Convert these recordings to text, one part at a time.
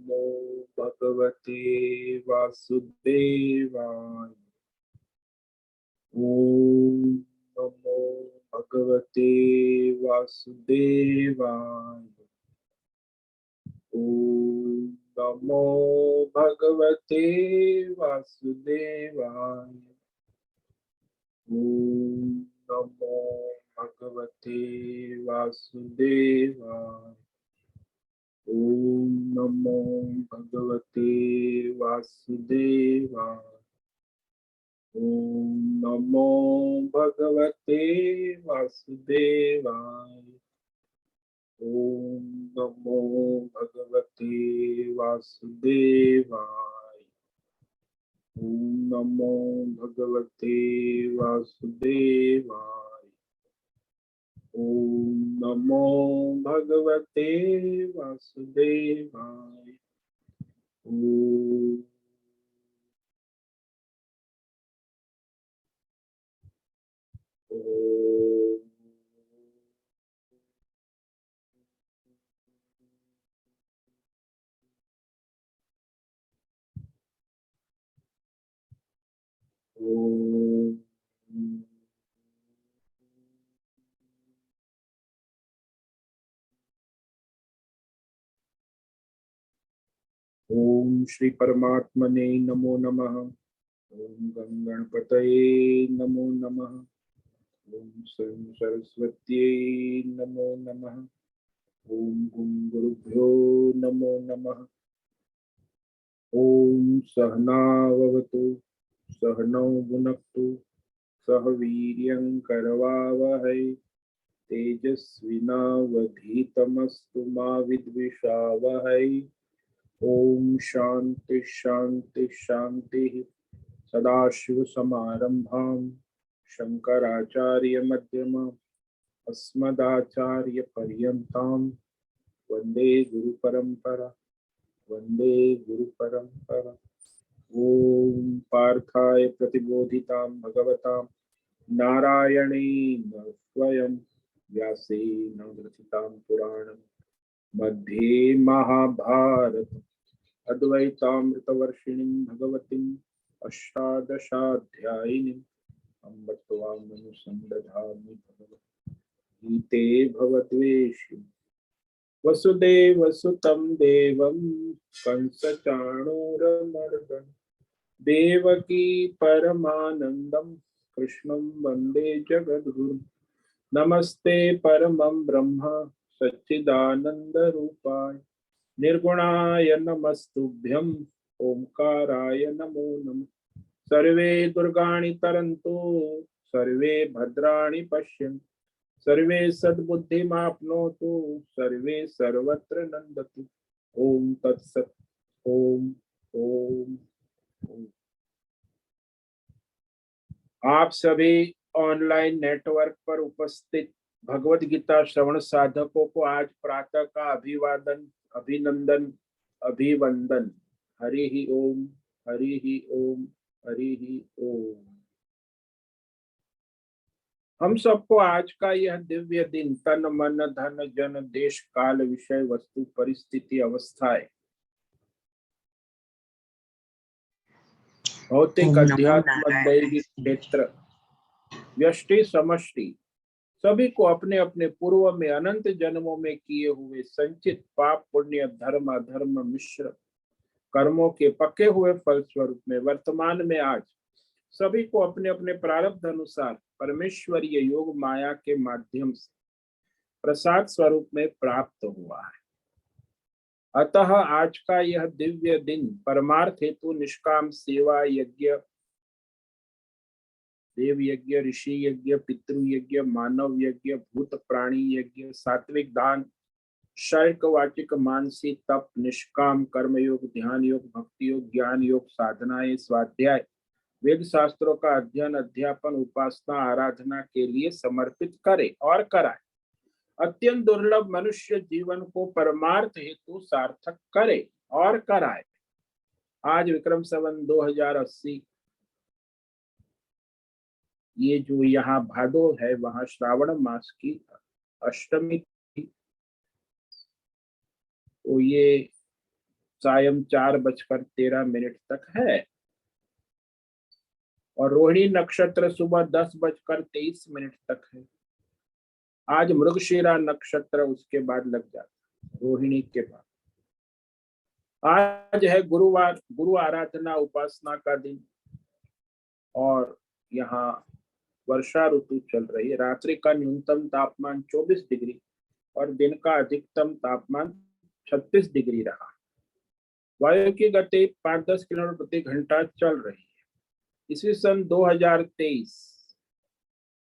नमो भगवते वासुदेवाय। ओम नमो भगवते वासुदेवाय। ओम नमो भगवते वासुदेवाय। ओम नमो भगवते वासुदेवाय। ओम नमो भगवते वासुदेवाय। ओम नमो भगवते वासुदेवाय। ओम नमो भगवते वासुदेवाय। ओम नमो भगवते वासुदेवाय। ओम नमो भगवते वासुदेवाय। ओम ओम श्री परमात्मने नमो नमः। ओम गं गणपतये नमो नमः। ओम सरं सरस्वत्यै नमो नमः। ओम गुं गुरुभ्यो नमो नमः। ओम सहनाववतु सहनौ भुनक्तु सह वीर्यं करवावहै तेजस्विनावधीतमस्तु मा विद्विषावहै। ओम शांति शांति शांति। सदाशिवसमारंभां शंकराचार्यमध्यमाम् अस्मदाचार्यपर्यन्तां वन्दे गुरुपरम्परा। वन्दे गुरुपरम्परा। ओम पार्थाय प्रतिबोधितां भगवतां नारायणेन स्वयं व्यासेन ग्रथितां पुराणं मध्ये महाभारत अद्वैतामृतवर्षिणीं भगवतीम् अष्टादशाध्यायिनीम् अम्ब त्वामनुसन्दधामि भगवद्गीते भवद्वेषि वसुदेवसुतं देवं कंसचाणूरमर्दनं देवकी परमानन्दं कृष्णं वन्दे जगद्गुरुं। नमस्ते परमं ब्रह्म सच्चिदानन्दरूपाय निर्गुणाय नमस्तुभ्यं ओंकाराय नमो नमः। सर्वे दुर्गाणि तरन्तु सर्वे भद्राणि पश्यन्तु सर्वे सद्बुद्धिमाप्नोतु सर्वे सर्वत्र नन्दतु। ओम तत्सत्। ओम ओम ओम। आप सभी ऑनलाइन नेटवर्क पर उपस्थित भगवत गीता श्रवण साधकों को आज प्रातः का अभिवादन अभिनंदन अभिवंदन। हरि ही ओम हरि ही ओम हरि ही ओम। हम सबको आज का यह दिव्य दिन तन मन धन जन देश काल विषय वस्तु परिस्थिति अवस्थाएं भौतिक अध्यात्म दैविक क्षेत्र व्यष्टि समष्टि सभी को अपने अपने पूर्व में अनंत जन्मों में किए हुए संचित पाप पुण्य धर्म अधर्म मिश्र कर्मों के पके हुए फल स्वरूप में वर्तमान में आज सभी को अपने अपने प्रारब्ध अनुसार परमेश्वरीय योग माया के माध्यम से प्रसाद स्वरूप में प्राप्त हुआ है। अतः आज का यह दिव्य दिन परमार्थ हेतु निष्काम सेवा यज्ञ देव यज्ञ ऋषि यज्ञ पितृ यज्ञ मानव यज्ञ भूत प्राणी यज्ञ सात्विक दान शारीरिक वाचिक मानसिक तप निष्काम कर्म योग ध्यान योग भक्ति योग ज्ञान योग साधनाएं स्वाध्याय वेद शास्त्रों का अध्ययन अध्यापन उपासना आराधना के लिए समर्पित करे और कराए। अत्यंत दुर्लभ मनुष्य जीवन को परमार्थ हेतु सार्थक करे और कराए। आज विक्रम संवत 2080 ये जो यहाँ भादो है वहां श्रावण मास की अष्टमी थी। तो ये सायं 4:13 तक है और रोहिणी नक्षत्र सुबह 10:23 तक है। आज मृगशिरा नक्षत्र उसके बाद लग जाता है, रोहिणी के बाद। आज है गुरुवार, गुरु आराधना उपासना का दिन और यहाँ वर्षा ऋतु चल रही है। रात्रि का न्यूनतम तापमान 24 डिग्री और दिन का अधिकतम तापमान 36 डिग्री रहा। वायु की गति 5-10 किलोमीटर प्रति घंटा चल रही है। ईस्वी सन 2023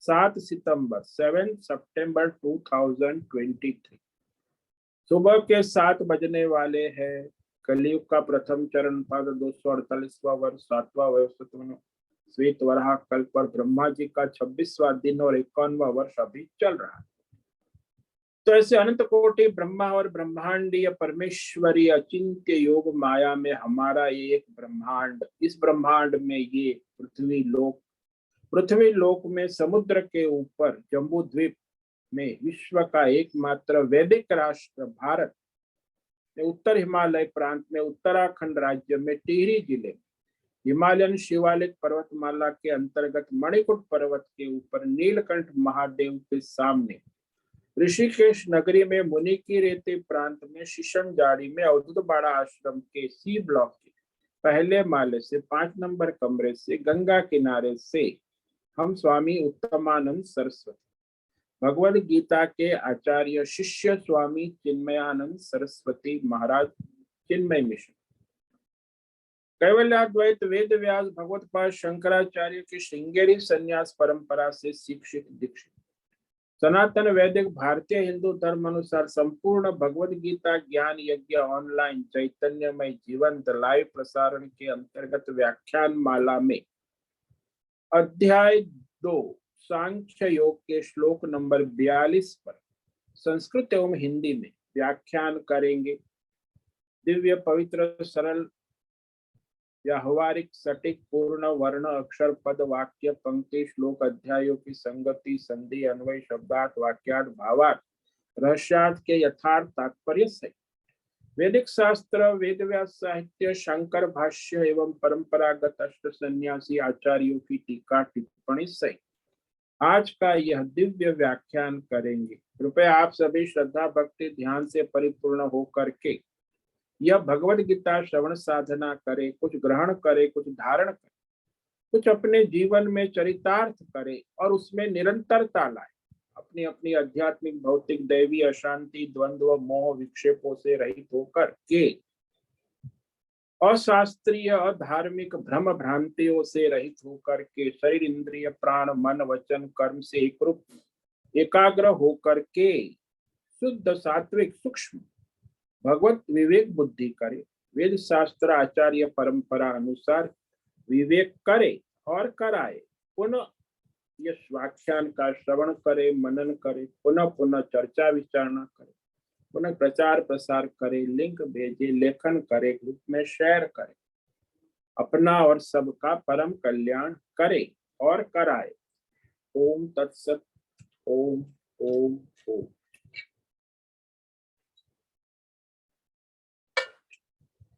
7 सितंबर 2023 सुबह के 7 बजने वाले हैं। कलयुग का प्रथम चरण पद 248वां वर्ष 7वां वयोस्तवन श्वेत वराह कल्प पर ब्रह्मा जी का 26वां दिन और 51वां वर्ष अभी चल रहा है। तो ऐसे अनंत कोटि ब्रह्मा और ब्रह्मांडीय परमेश्वरी अचिंत्य योग माया में हमारा ये एक ब्रह्मांड, इस ब्रह्मांड में ये पृथ्वी लोक में समुद्र के ऊपर जम्बू द्वीप में विश्व का एकमात्र वैदिक राष्ट्र भारत में उत्तर हिमालय प्रांत में उत्तराखंड राज्य में टिहरी जिले हिमालयन शिवालिक पर्वतमाला के अंतर्गत मणिकुट पर्वत के ऊपर नीलकंठ महादेव के सामने ऋषिकेश नगरी में मुनि की रेती प्रांत में शीशम जाड़ी में अवधूत बाड़ा आश्रम के सी ब्लॉक के पहले माले से 5 नंबर कमरे से गंगा किनारे से हम स्वामी उत्तमानंद सरस्वती भगवद गीता के आचार्य शिष्य स्वामी चिन्मयानंद सरस्वती महाराज चिन्मय मिशन कैवल्याद्वैत वेद व्यास भगवतपाद शंकराचार्य की श्रृंगेरी संन्यास परंपरा से शिक्षित दीक्षित सनातन वैदिक भारतीय हिंदू धर्म अनुसार संपूर्ण भगवद गीता ज्ञान यज्ञ ऑनलाइन चैतन्यमय जीवंत लाइव प्रसारण के अंतर्गत व्याख्यान माला में अध्याय 2 सांख्य योग के श्लोक नंबर 42 पर संस्कृत एवं हिंदी में व्याख्यान करेंगे। दिव्य पवित्र सरल व्यावहारिक सटीक पूर्ण वर्ण अक्षर पद वाक्य पंक्ति श्लोक अध्यायों की संगति संधि अन्वय शब्दार्थ वाक्यार्थ भावार्थ रहस्यार्थ के यथार्थ तात्पर्य सहित वैदिक शास्त्र वेद व्यास साहित्य शंकर भाष्य एवं परंपरागत अष्ट सन्यासी आचार्यों की टीका टिप्पणी सहित आज का यह दिव्य व्याख्यान करेंगे। कृपया आप सभी श्रद्धा भक्ति ध्यान से परिपूर्ण होकर के यह भगवद गीता श्रवण साधना करे, कुछ ग्रहण करे, कुछ धारण करे, कुछ अपने जीवन में चरितार्थ करे और उसमें निरंतरता लाए। अपनी अपनी आध्यात्मिक भौतिक दैवी अशांति द्वंद्व मोह विक्षेपों से रहित होकर के अशास्त्रीय अधार्मिक भ्रम भ्रांतियों से रहित होकर के शरीर इंद्रिय प्राण मन वचन कर्म से एकरूप एकाग्र होकर के शुद्ध सात्विक सूक्ष्म भगवत विवेक बुद्धि करे, वेद शास्त्र आचार्य परंपरा अनुसार विवेक करे और कराए, पुनः यह व्याख्यान का श्रवण करे, मनन करे, पुनः पुनः चर्चा विचारणा करे, पुनः प्रचार प्रसार करे, लिंक भेजे, लेखन करे, ग्रुप में शेयर करे, अपना और सबका परम कल्याण करे और कराए। ओम तत्सत। ओम ओम ओम।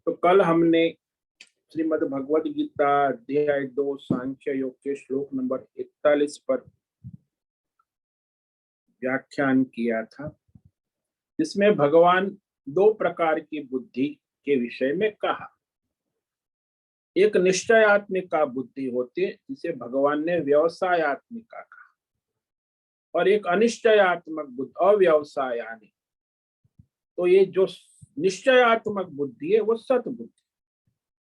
तो कल हमने श्रीमद् भगवद गीता अध्याय 2 सांख्य योग के श्लोक नंबर 41 पर व्याख्यान किया था, जिसमें भगवान 2 प्रकार की बुद्धि के विषय में कहा। एक निश्चयात्मिका बुद्धि होती है जिसे भगवान ने व्यवसायत्मिका कहा, और एक अनिश्चयात्मक बुद्धि अव्यवसायानी। तो ये जो निश्चयात्मक बुद्धि है वो सत बुद्धि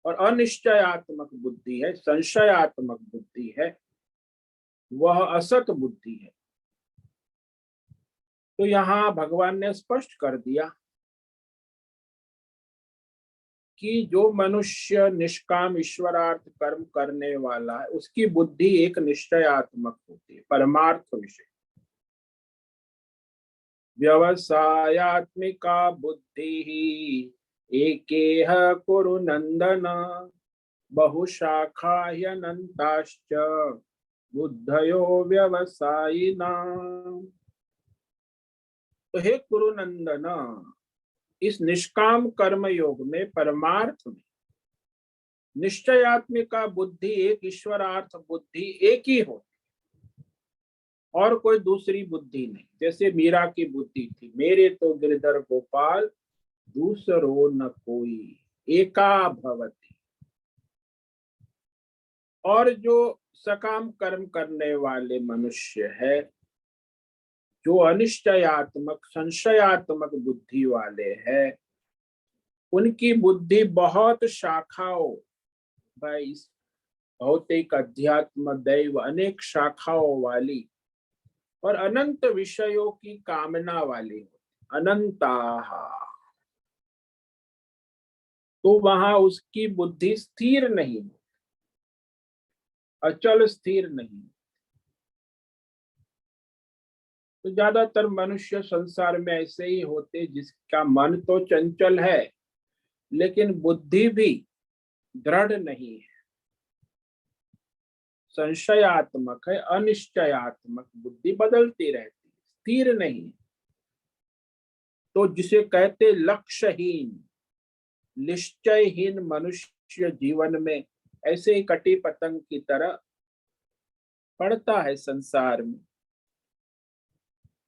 और अनिश्चयात्मक बुद्धि है, संशयात्मक बुद्धि है, वह असत बुद्धि है। तो यहाँ भगवान ने स्पष्ट कर दिया कि जो मनुष्य निष्काम ईश्वरार्थ कर्म करने वाला है उसकी बुद्धि एक निश्चयात्मक होती है, परमार्थ विषय। व्यवसायात्मिका बुद्धि एकेह कुरु नंदन बहुशाखा ह्यनन्ताश्च बुद्धयो व्यवसायिना। तो हे कुरु नंदन, इस निष्काम कर्म योग में परमार्थ में निश्चयात्मिका बुद्धि एक, ईश्वरार्थ बुद्धि एक ही हो और कोई दूसरी बुद्धि नहीं। जैसे मीरा की बुद्धि थी, मेरे तो गिरधर गोपाल दूसरो न कोई, एका भवति। और जो सकाम कर्म करने वाले मनुष्य है, जो अनिश्चयात्मक संशयात्मक बुद्धि वाले हैं, उनकी बुद्धि बहुत शाखाओं, भाई भौतिक अध्यात्म दैव अनेक शाखाओं वाली और अनंत विषयों की कामना वाली, अनंताः। तो वहां उसकी बुद्धि स्थिर नहीं, अचल स्थिर नहीं। तो ज्यादातर मनुष्य संसार में ऐसे ही होते जिसका मन तो चंचल है लेकिन बुद्धि भी दृढ़ नहीं है, संशयात्मक है, अनिश्चयात्मक बुद्धि बदलती रहती, स्थिर नहीं। तो जिसे कहते लक्ष्यहीन, निश्चयहीन मनुष्य जीवन में ऐसे ही कटी पतंग की तरह पड़ता है संसार में,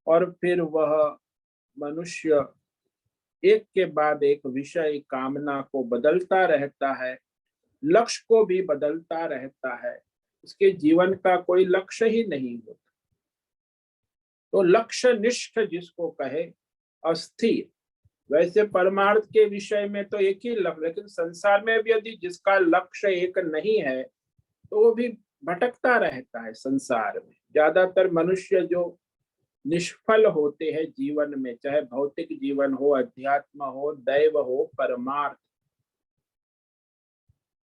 और फिर वह मनुष्य एक के बाद एक विषय कामना को बदलता रहता है, लक्ष्य को भी बदलता रहता है, उसके जीवन का कोई लक्ष्य ही नहीं होता। तो लक्ष्य निष्ठ जिसको कहे, अस्थिर। वैसे परमार्थ के विषय में तो एक ही लक्ष्य, लेकिन संसार में भी यदि जिसका लक्ष्य एक नहीं है तो वो भी भटकता रहता है संसार में। ज्यादातर मनुष्य जो निष्फल होते हैं जीवन में, चाहे भौतिक जीवन हो, अध्यात्म हो, दैव हो, परमार्थ,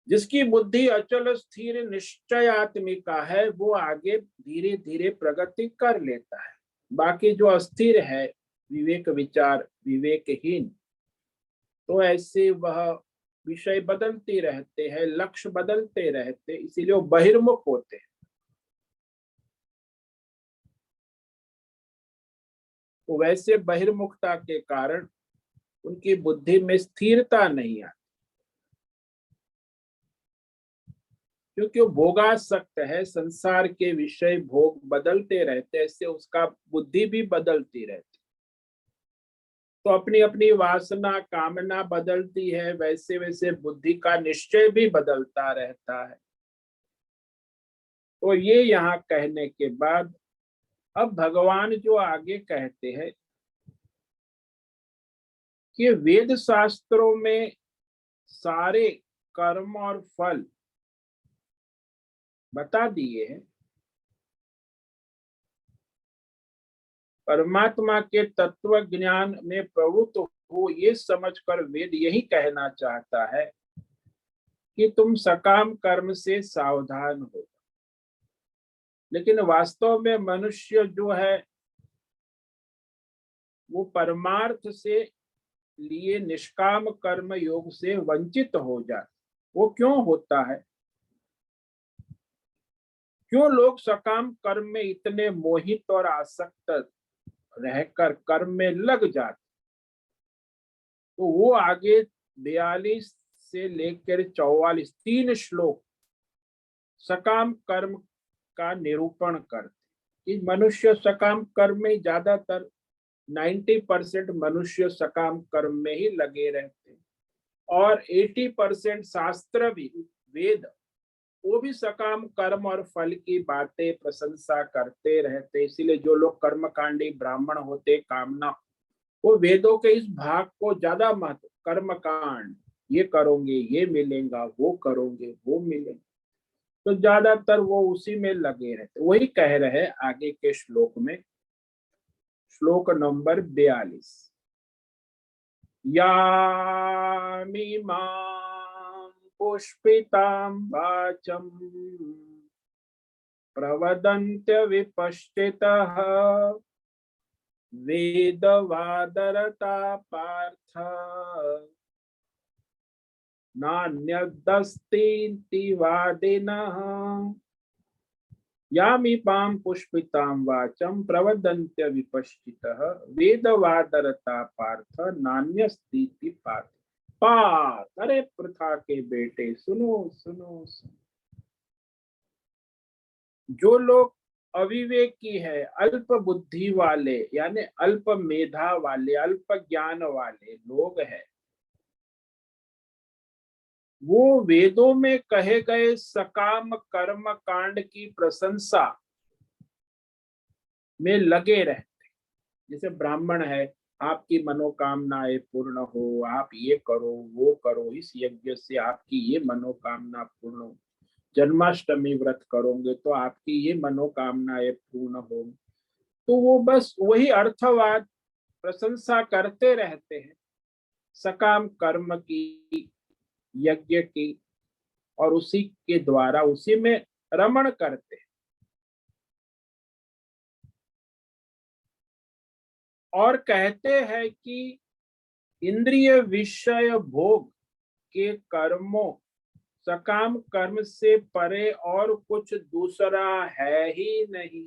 जिसकी बुद्धि अचल स्थिर निश्चयात्मिका है, वो आगे धीरे धीरे प्रगति कर लेता है। बाकी जो अस्थिर है, विवेक विचार विवेकहीन, तो ऐसे वह विषय बदलते रहते हैं, लक्ष्य बदलते रहते, इसीलिए वो बहिर्मुख होते हैं। तो वैसे बहिर्मुखता के कारण उनकी बुद्धि में स्थिरता नहीं आती, क्योंकि वो भोगासक्त है, संसार के विषय भोग बदलते रहते, ऐसे उसका बुद्धि भी बदलती रहती। तो अपनी अपनी वासना कामना बदलती है, वैसे वैसे बुद्धि का निश्चय भी बदलता रहता है। तो ये यहाँ कहने के बाद अब भगवान जो आगे कहते हैं कि वेद शास्त्रों में सारे कर्म और फल बता दिए हैं। परमात्मा के तत्व ज्ञान में प्रवृत्त हो ये समझकर वेद यही कहना चाहता है कि तुम सकाम कर्म से सावधान हो। लेकिन वास्तव में मनुष्य जो है वो परमार्थ से लिए निष्काम कर्म योग से वंचित हो जाता। वो क्यों होता है? क्यों लोग सकाम कर्म में इतने मोहित और आसक्त रहकर कर्म में लग जाते? तो वो आगे 42 से लेकर 44 3 श्लोक सकाम कर्म का निरूपण करते कि मनुष्य सकाम कर्म में ज्यादातर 90% मनुष्य सकाम कर्म में ही लगे रहते, और 80% शास्त्र भी, वेद, वो भी सकाम कर्म और फल की बातें प्रशंसा करते रहते। इसीलिए जो लोग कर्मकांडी ब्राह्मण होते, कामना, वो वेदों के इस भाग को ज्यादा महत्व, कर्म कांड, ये करोगे ये मिलेगा, वो करोगे वो मिलेगा, तो ज्यादातर वो उसी में लगे रहते। वही कह रहे आगे के श्लोक में, श्लोक नंबर 42, यामिमां पुष्पितां वाचम् प्रवदन्त्य विपश्चितः वेदवादरता पार्थ नान्यदस्तीति वादिनः यामीपां पुष्पितां वाचं प्रवदन्त्य विपश्चितः वेदवादरता पार्थ नान्यस्तीति पार्थ। पार्थ, अरे पृथा के बेटे सुनो सुनो सुनो। जो लोग अविवेकी है, अल्प बुद्धि वाले, यानी अल्प मेधा वाले, अल्प ज्ञान वाले लोग हैं, वो वेदों में कहे गए सकाम कर्म कांड की प्रशंसा में लगे रहते। जैसे ब्राह्मण है, आपकी मनोकामनाएं पूर्ण हो, आप ये करो वो करो, इस यज्ञ से आपकी ये मनोकामना पूर्ण हो, जन्माष्टमी व्रत करोगे तो आपकी ये मनोकामनाएं पूर्ण हो। तो वो बस वही अर्थवाद प्रशंसा करते रहते हैं सकाम कर्म की, यज्ञ की, और उसी के द्वारा उसी में रमण करते हैं। और कहते हैं कि इंद्रिय विषय भोग के कर्मों, सकाम कर्म से परे और कुछ दूसरा है ही नहीं।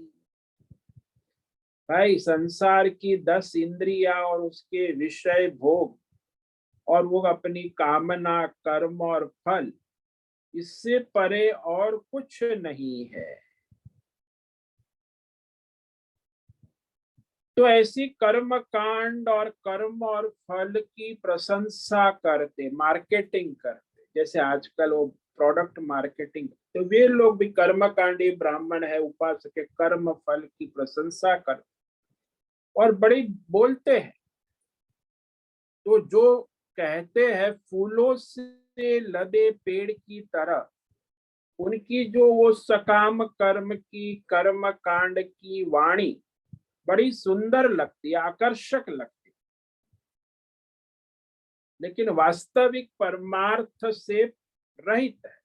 भाई, संसार की 10 इंद्रिया और उसके विषय भोग, और वो अपनी कामना, कर्म और फल, इससे परे और कुछ नहीं है। तो ऐसी कर्म कांड और कर्म और फल की प्रशंसा करते, मार्केटिंग करते, जैसे आजकल वो प्रोडक्ट मार्केटिंग, तो वे लोग भी कर्मकांडी ब्राह्मण है, उपासक, कर्म फल की प्रशंसा करते और बड़ी बोलते हैं। तो जो कहते हैं फूलों से लदे पेड़ की तरह, उनकी जो वो सकाम कर्म की, कर्म कांड की वाणी बड़ी सुंदर लगती है, आकर्षक लगती है, लेकिन वास्तविक परमार्थ से रहित है,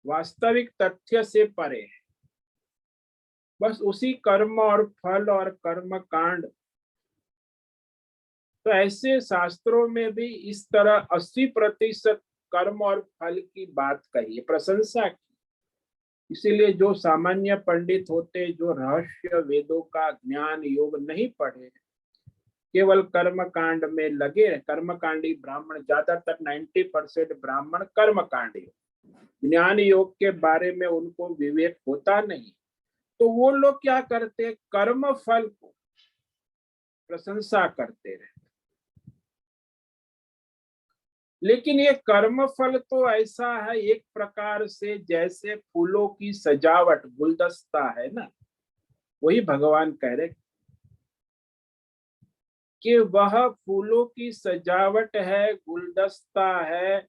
वास्तविक तथ्य से परे है। बस उसी कर्म और फल और कर्म कांड। तो ऐसे शास्त्रों में भी इस तरह 80% कर्म और फल की बात कही है, प्रशंसा की। इसीलिए जो सामान्य पंडित होते, जो रहस्य वेदों का ज्ञान योग नहीं पढ़े, केवल कर्म कांड में लगे रहे, कर्मकांडी ब्राह्मण, ज्यादातर 90% ब्राह्मण कर्मकांडी, ज्ञान योग के बारे में उनको विवेक होता नहीं। तो वो लोग क्या करते, कर्म फल को प्रशंसा करते रहे। लेकिन ये कर्म फल तो ऐसा है एक प्रकार से जैसे फूलों की सजावट, गुलदस्ता है ना, वही भगवान कह रहे कि वह फूलों की सजावट है, गुलदस्ता है,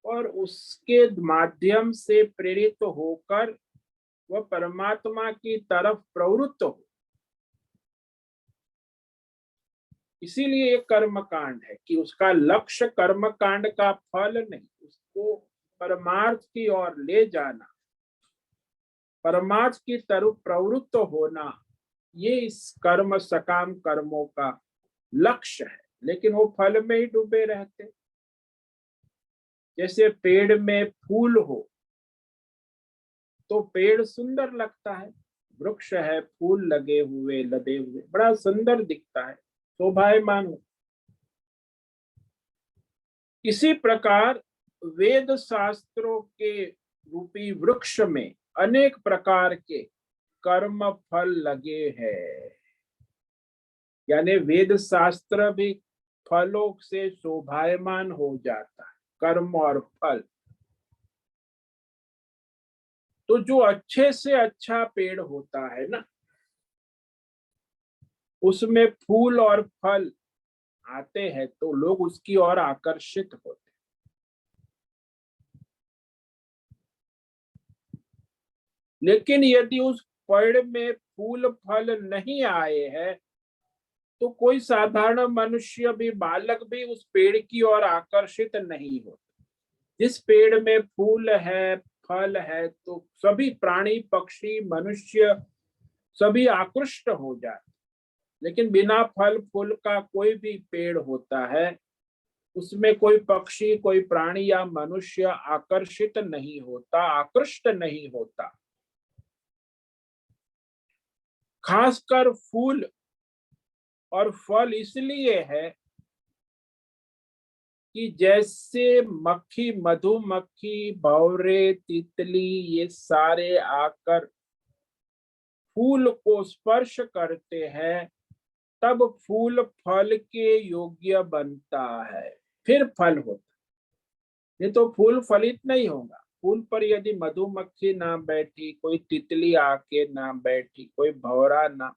और उसके माध्यम से प्रेरित होकर वह परमात्मा की तरफ प्रवृत्त हो। इसीलिए ये कर्म कांड है कि उसका लक्ष्य कर्म कांड का फल नहीं, उसको परमार्थ की ओर ले जाना, परमार्थ की तरफ प्रवृत्त होना, ये इस कर्म, सकाम कर्मों का लक्ष्य है। लेकिन वो फल में ही डूबे रहते। जैसे पेड़ में फूल हो तो पेड़ सुंदर लगता है, वृक्ष है, फूल लगे हुए, लदे हुए, बड़ा सुंदर दिखता है, शोभायमान हो। इसी प्रकार वेद शास्त्रों के रूपी वृक्ष में अनेक प्रकार के कर्म फल लगे हैं, यानी वेद शास्त्र भी फलों से शोभायमान हो जाता है, कर्म और फल। तो जो अच्छे से अच्छा पेड़ होता है ना, उसमें फूल और फल आते हैं तो लोग उसकी ओर आकर्षित होते। लेकिन यदि उस पेड़ में फूल फल नहीं आए हैं तो कोई साधारण मनुष्य भी, बालक भी उस पेड़ की ओर आकर्षित नहीं होता। जिस पेड़ में फूल है, फल है, तो सभी प्राणी, पक्षी, मनुष्य सभी आकृष्ट हो जाते। लेकिन बिना फल फूल का कोई भी पेड़ होता है, उसमें कोई पक्षी, कोई प्राणी या मनुष्य आकर्षित नहीं होता, आकृष्ट नहीं होता। खासकर फूल और फल इसलिए है कि जैसे मक्खी, मधुमक्खी, भंवरे, तितली ये सारे आकर फूल को स्पर्श करते हैं, तब फूल फल के योग्य बनता है, फिर फल होता है। नहीं तो फूल फलित नहीं होगा। फूल पर यदि मधुमक्खी ना बैठी, कोई तितली आके ना बैठी, कोई भंवरा ना,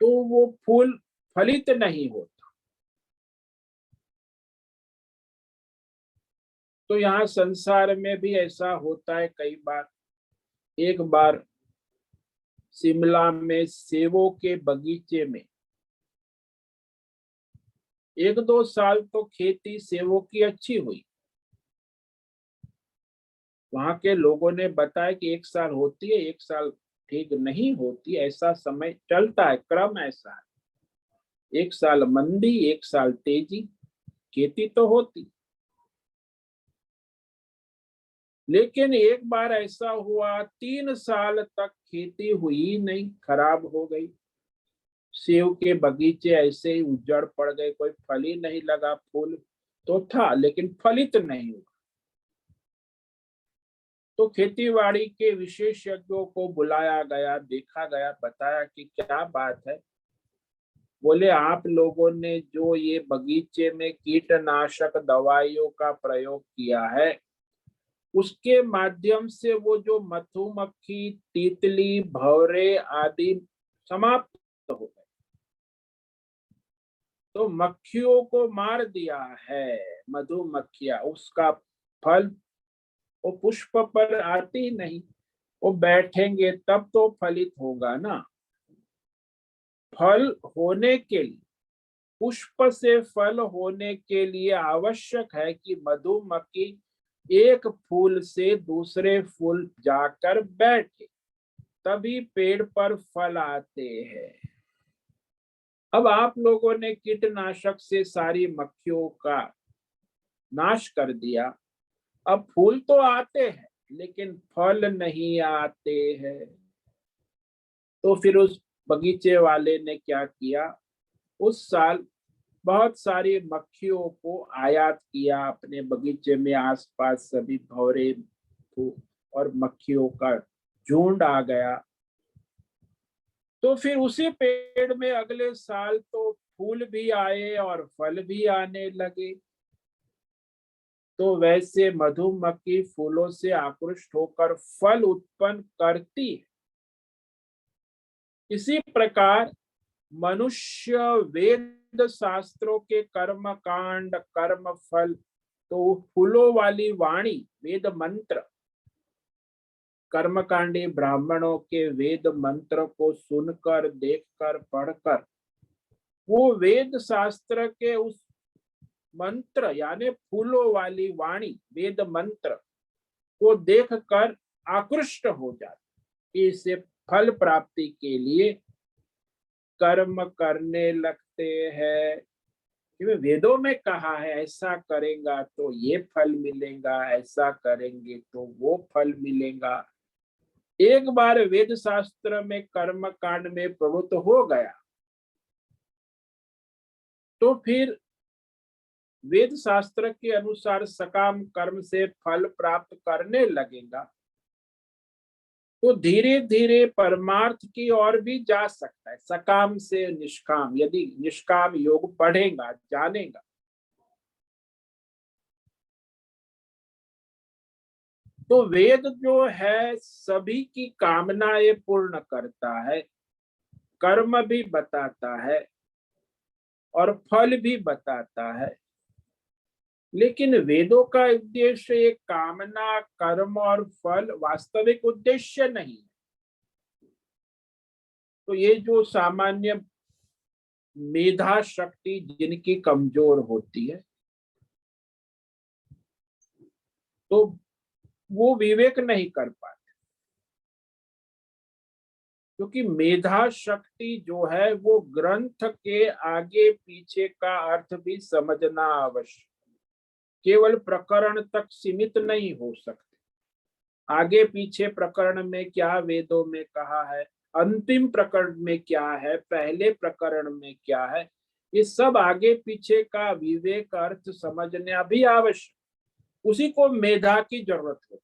तो वो फूल फलित नहीं होता। तो यहाँ संसार में भी ऐसा होता है कई बार। एक बार शिमला में सेवों के बगीचे में 1-2 साल तो खेती सेवों की अच्छी हुई। वहां के लोगों ने बताया कि 1 साल होती है, 1 साल ठीक नहीं होती, ऐसा समय चलता है, क्रम ऐसा है। 1 साल मंदी, 1 साल तेजी, खेती तो होती। लेकिन एक बार ऐसा हुआ, 3 साल तक खेती हुई नहीं, खराब हो गई। सेव के बगीचे ऐसे ही उजड़ पड़ गए, कोई फल ही नहीं लगा। फूल तो था लेकिन फलित नहीं हुआ। तो खेतीबाड़ी के विशेषज्ञों को बुलाया गया, देखा गया, बताया कि क्या बात है। बोले आप लोगों ने जो ये बगीचे में कीटनाशक दवाइयों का प्रयोग किया है, उसके माध्यम से वो जो मधुमक्खी, तितली, भंवरे आदि समाप्त हो गए। तो मक्खियों को मार दिया है मधुमक्खियां, उसका फल वो पुष्प पर आती नहीं। वो बैठेंगे तब तो फलित होगा ना। फल होने के लिए, पुष्प से फल होने के लिए आवश्यक है कि मधुमक्खी एक फूल से दूसरे फूल जाकर बैठे, तभी पेड़ पर फल आते हैं। अब आप लोगों ने कीटनाशक से सारी मक्खियों का नाश कर दिया। अब फूल तो आते हैं लेकिन फल नहीं आते हैं। तो फिर उस बगीचे वाले ने क्या किया, उस साल बहुत सारी मक्खियों को आयात किया अपने बगीचे में। आसपास सभी भौरे और मक्खियों का झुंड आ गया। तो फिर उसी पेड़ में अगले साल तो फूल भी आए और फल भी आने लगे। तो वैसे मधुमक्खी फूलों से आकृष्ट होकर फल उत्पन्न करती है। इसी प्रकार मनुष्य वेद शास्त्रों के कर्म कांड, कर्म फल, तो फूलों वाली वाणी, वेद मंत्र, कर्मकांडी ब्राह्मणों के वेद मंत्र को सुनकर, देखकर, पढ़कर, वो वेद शास्त्र के उस मंत्र यानी फूलों वाली वाणी, वेद मंत्र को देखकर आकृष्ट हो जाते, इससे फल प्राप्ति के लिए कर्म करने लगते हैं। वेदों में कहा है ऐसा करेगा तो ये फल मिलेगा, ऐसा करेंगे तो वो फल मिलेगा। एक बार वेद शास्त्र में कर्म कांड में प्रवृत्त हो गया तो फिर वेद शास्त्र के अनुसार सकाम कर्म से फल प्राप्त करने लगेगा, तो धीरे धीरे परमार्थ की ओर भी जा सकता है। सकाम से निष्काम, यदि निष्काम योग पढ़ेगा, जानेगा, तो वेद जो है सभी की कामनाएं पूर्ण करता है, कर्म भी बताता है और फल भी बताता है। लेकिन वेदों का उद्देश्य एक कामना, कर्म और फल वास्तविक उद्देश्य नहीं है। तो ये जो सामान्य मेधा शक्ति जिनकी कमजोर होती है, तो वो विवेक नहीं कर पाते, क्योंकि मेधा शक्ति जो है वो ग्रंथ के आगे पीछे का अर्थ भी समझना आवश्यक, केवल प्रकरण तक सीमित नहीं हो सकते। आगे पीछे प्रकरण में क्या वेदों में कहा है, अंतिम प्रकरण में क्या है, पहले प्रकरण में क्या है, ये सब आगे पीछे का विवेक अर्थ समझना भी आवश्यक। उसी को मेधा की जरूरत होती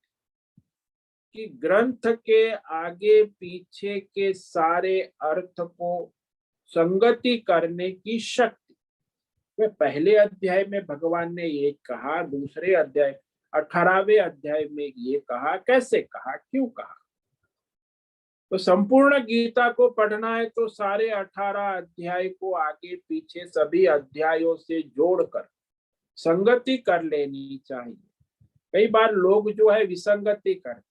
कि ग्रंथ के आगे पीछे के सारे अर्थ को संगति करने की शक्ति। वे पहले अध्याय में भगवान ने ये कहा, दूसरे अध्याय 18वें अध्याय में ये कहा, कैसे कहा, क्यों कहा। तो संपूर्ण गीता को पढ़ना है तो सारे 18 अध्याय को आगे पीछे सभी अध्यायों से जोड़कर संगति कर लेनी चाहिए। कई बार लोग जो है विसंगति करते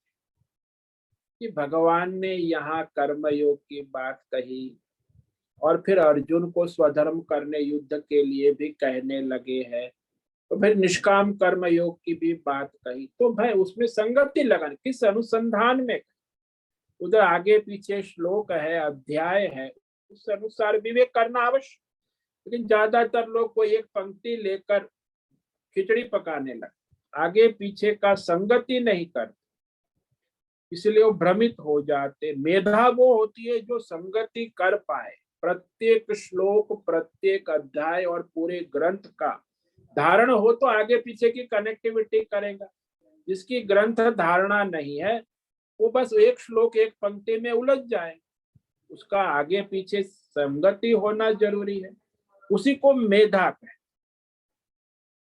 कि भगवान ने यहाँ कर्मयोग की बात कही और फिर अर्जुन को स्वधर्म करने युद्ध के लिए भी कहने लगे हैं, तो फिर निष्काम कर्म योग की भी बात कही, तो भाई उसमें संगति लगानी किस अनुसंधान में, उधर आगे पीछे श्लोक है, अध्याय है, उस अनुसार विवेक करना आवश्यक। लेकिन ज्यादातर लोग कोई एक पंक्ति लेकर खिचड़ी पकाने लगे, आगे पीछे का संगति नहीं करते, इसलिए वो भ्रमित हो जाते। मेधा वो होती है जो संगति कर पाए, प्रत्येक श्लोक, प्रत्येक अध्याय और पूरे ग्रंथ का धारण हो तो आगे पीछे की कनेक्टिविटी करेगा। जिसकी ग्रंथ धारणा नहीं है वो बस एक श्लोक एक पंक्ति में उलझ जाए, उसका आगे पीछे संगति होना जरूरी है। उसी को मेधा कहते।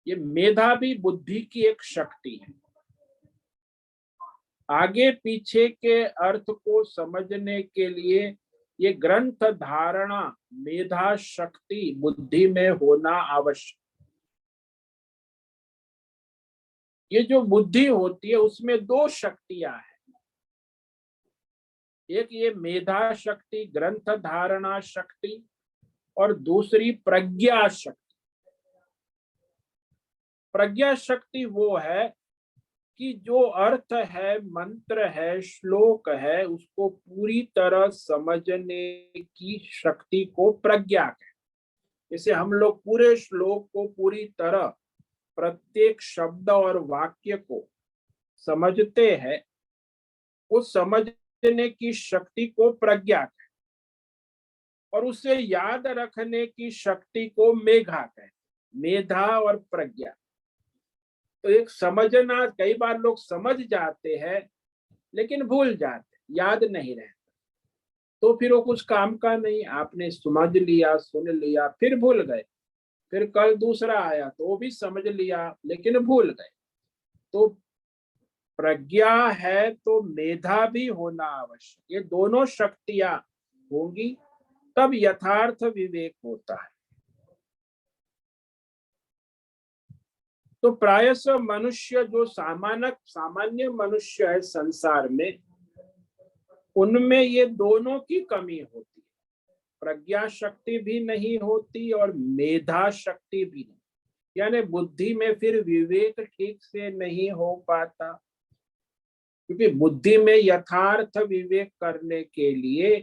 ये मेधा भी बुद्धि की एक शक्ति है। आगे पीछे के अर्थ को समझने के लिए ये ग्रंथ धारणा, मेधा शक्ति बुद्धि में होना आवश्यक। ये जो बुद्धि होती है उसमें दो शक्तियां हैं, एक ये मेधा शक्ति, ग्रंथ धारणा शक्ति, और दूसरी प्रज्ञा शक्ति। प्रज्ञा शक्ति वो है कि जो अर्थ है, मंत्र है, श्लोक है, उसको पूरी तरह समझने की शक्ति को प्रज्ञा कहते। जैसे हम लोग पूरे श्लोक को पूरी तरह, प्रत्येक शब्द और वाक्य को समझते हैं, उस समझने की शक्ति को प्रज्ञा कहते, और उसे याद रखने की शक्ति को मेधा कहते। मेधा और प्रज्ञा। तो एक समझना, कई बार लोग समझ जाते हैं लेकिन भूल जाते, याद नहीं रहता, तो फिर वो कुछ काम का नहीं। आपने समझ लिया, सुन लिया, फिर भूल गए, फिर कल दूसरा आया तो वो भी समझ लिया लेकिन भूल गए। तो प्रज्ञा है तो मेधा भी होना आवश्यक। ये दोनों शक्तियां होंगी तब यथार्थ विवेक होता है। तो प्रायः मनुष्य जो सामान्य मनुष्य है संसार में, उनमें ये दोनों की कमी होती है। प्रज्ञा शक्ति भी नहीं होती और मेधा शक्ति भी नहीं, यानी बुद्धि में फिर विवेक ठीक से नहीं हो पाता। क्योंकि बुद्धि में यथार्थ विवेक करने के लिए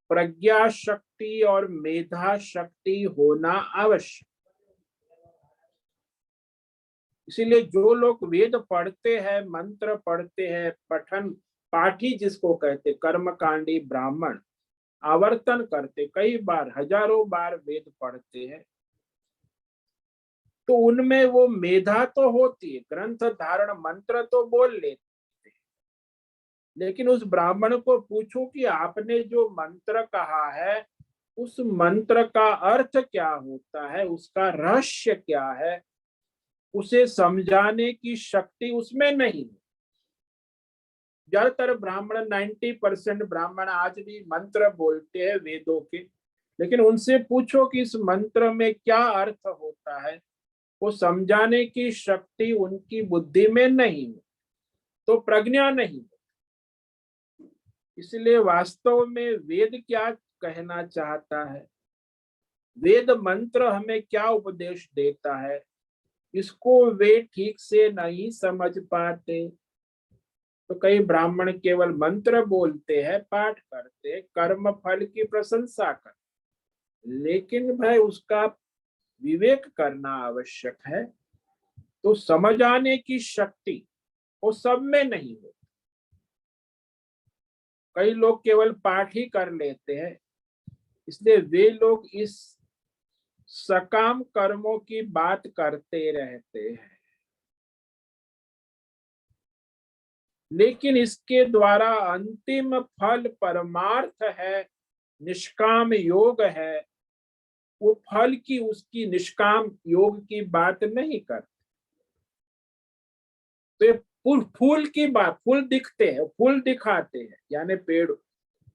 प्रज्ञा शक्ति और मेधा शक्ति होना आवश्यक। इसीलिए जो लोग वेद पढ़ते हैं, मंत्र पढ़ते हैं, पठन पाठी जिसको कहते, कर्मकांडी ब्राह्मण, आवर्तन करते, कई बार हजारों बार वेद पढ़ते हैं, तो उनमें वो मेधा तो होती है, ग्रंथ धारण मंत्र तो बोल लेते हैं। लेकिन उस ब्राह्मण को पूछो कि आपने जो मंत्र कहा है उस मंत्र का अर्थ क्या होता है, उसका रहस्य क्या है, उसे समझाने की शक्ति उसमें नहीं है। ज्यादातर ब्राह्मण, 90% ब्राह्मण आज भी मंत्र बोलते हैं वेदों के, लेकिन उनसे पूछो कि इस मंत्र में क्या अर्थ होता है, वो समझाने की शक्ति उनकी बुद्धि में नहीं है, तो प्रज्ञा नहीं है। इसलिए वास्तव में वेद क्या कहना चाहता है, वेद मंत्र हमें क्या उपदेश देता है, इसको वे ठीक से नहीं समझ पाते। तो कई ब्राह्मण केवल मंत्र बोलते हैं, पाठ करते, कर्म फल की प्रशंसा करते, लेकिन भाई उसका विवेक करना आवश्यक है। तो समझ आने की शक्ति वो सब में नहीं होती। कई लोग केवल पाठ ही कर लेते हैं, इसलिए वे लोग इस सकाम कर्मों की बात करते रहते हैं, लेकिन इसके द्वारा अंतिम फल परमार्थ है, निष्काम योग है, वो फल की उसकी निष्काम योग की बात नहीं करते। तो ये फूल की बात, फूल दिखते हैं, फूल दिखाते हैं यानी पेड़,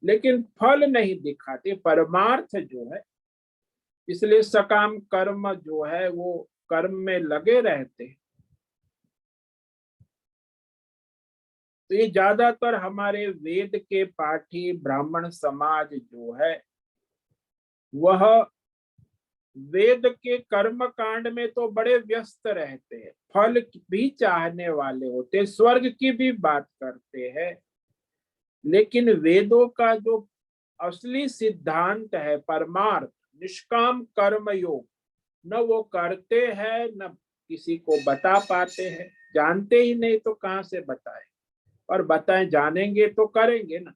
लेकिन फल नहीं दिखाते, परमार्थ जो है। इसलिए सकाम कर्म जो है वो कर्म में लगे रहते हैं। तो ये ज्यादातर हमारे वेद के पाठी ब्राह्मण समाज जो है वह वेद के कर्म कांड में तो बड़े व्यस्त रहते हैं, फल भी चाहने वाले होते, स्वर्ग की भी बात करते हैं, लेकिन वेदों का जो असली सिद्धांत है परमार्थ, निष्काम कर्म योग, न वो करते हैं न किसी को बता पाते हैं। जानते ही नहीं तो कहां से बताए, और बताएं जानेंगे तो करेंगे ना।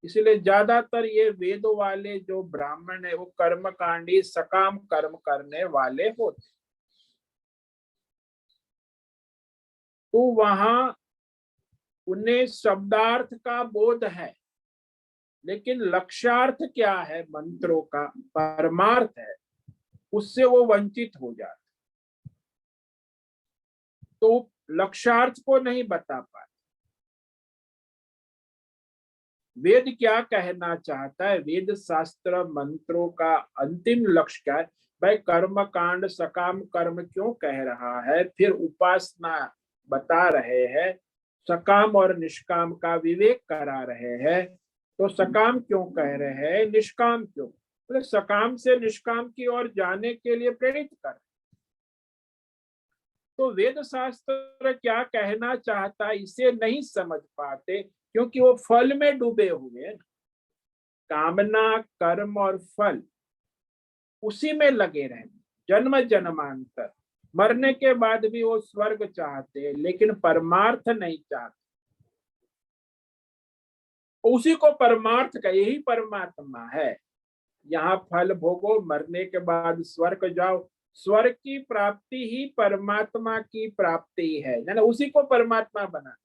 इसलिए ज्यादातर ये वेद वाले जो ब्राह्मण है वो कर्मकांडी सकाम कर्म करने वाले होते। तो वहां उन्हें शब्दार्थ का बोध है, लेकिन लक्ष्यार्थ क्या है मंत्रों का, परमार्थ है, उससे वो वंचित हो जाते, तो लक्ष्यार्थ को नहीं बता पाते। वेद क्या कहना चाहता है, वेद शास्त्र मंत्रों का अंतिम लक्ष्य क्या है, भाई कर्म कांड सकाम कर्म क्यों कह रहा है, फिर उपासना बता रहे हैं, सकाम और निष्काम का विवेक करा रहे हैं, तो सकाम क्यों कह रहे हैं, निष्काम क्यों, तो सकाम से निष्काम की ओर जाने के लिए प्रेरित कर। तो वेद शास्त्र क्या कहना चाहता है इसे नहीं समझ पाते, क्योंकि वो फल में डूबे हुए हैं, कामना कर्म और फल उसी में लगे रहते, जन्म जन्मांतर, मरने के बाद भी वो स्वर्ग चाहते हैं लेकिन परमार्थ नहीं चाहते। उसी को परमार्थ का, यही परमात्मा है। यहाँ फल भोगो, मरने के बाद स्वर्ग जाओ, स्वर्ग की प्राप्ति ही परमात्मा की प्राप्ति है ना, उसी को परमात्मा बना,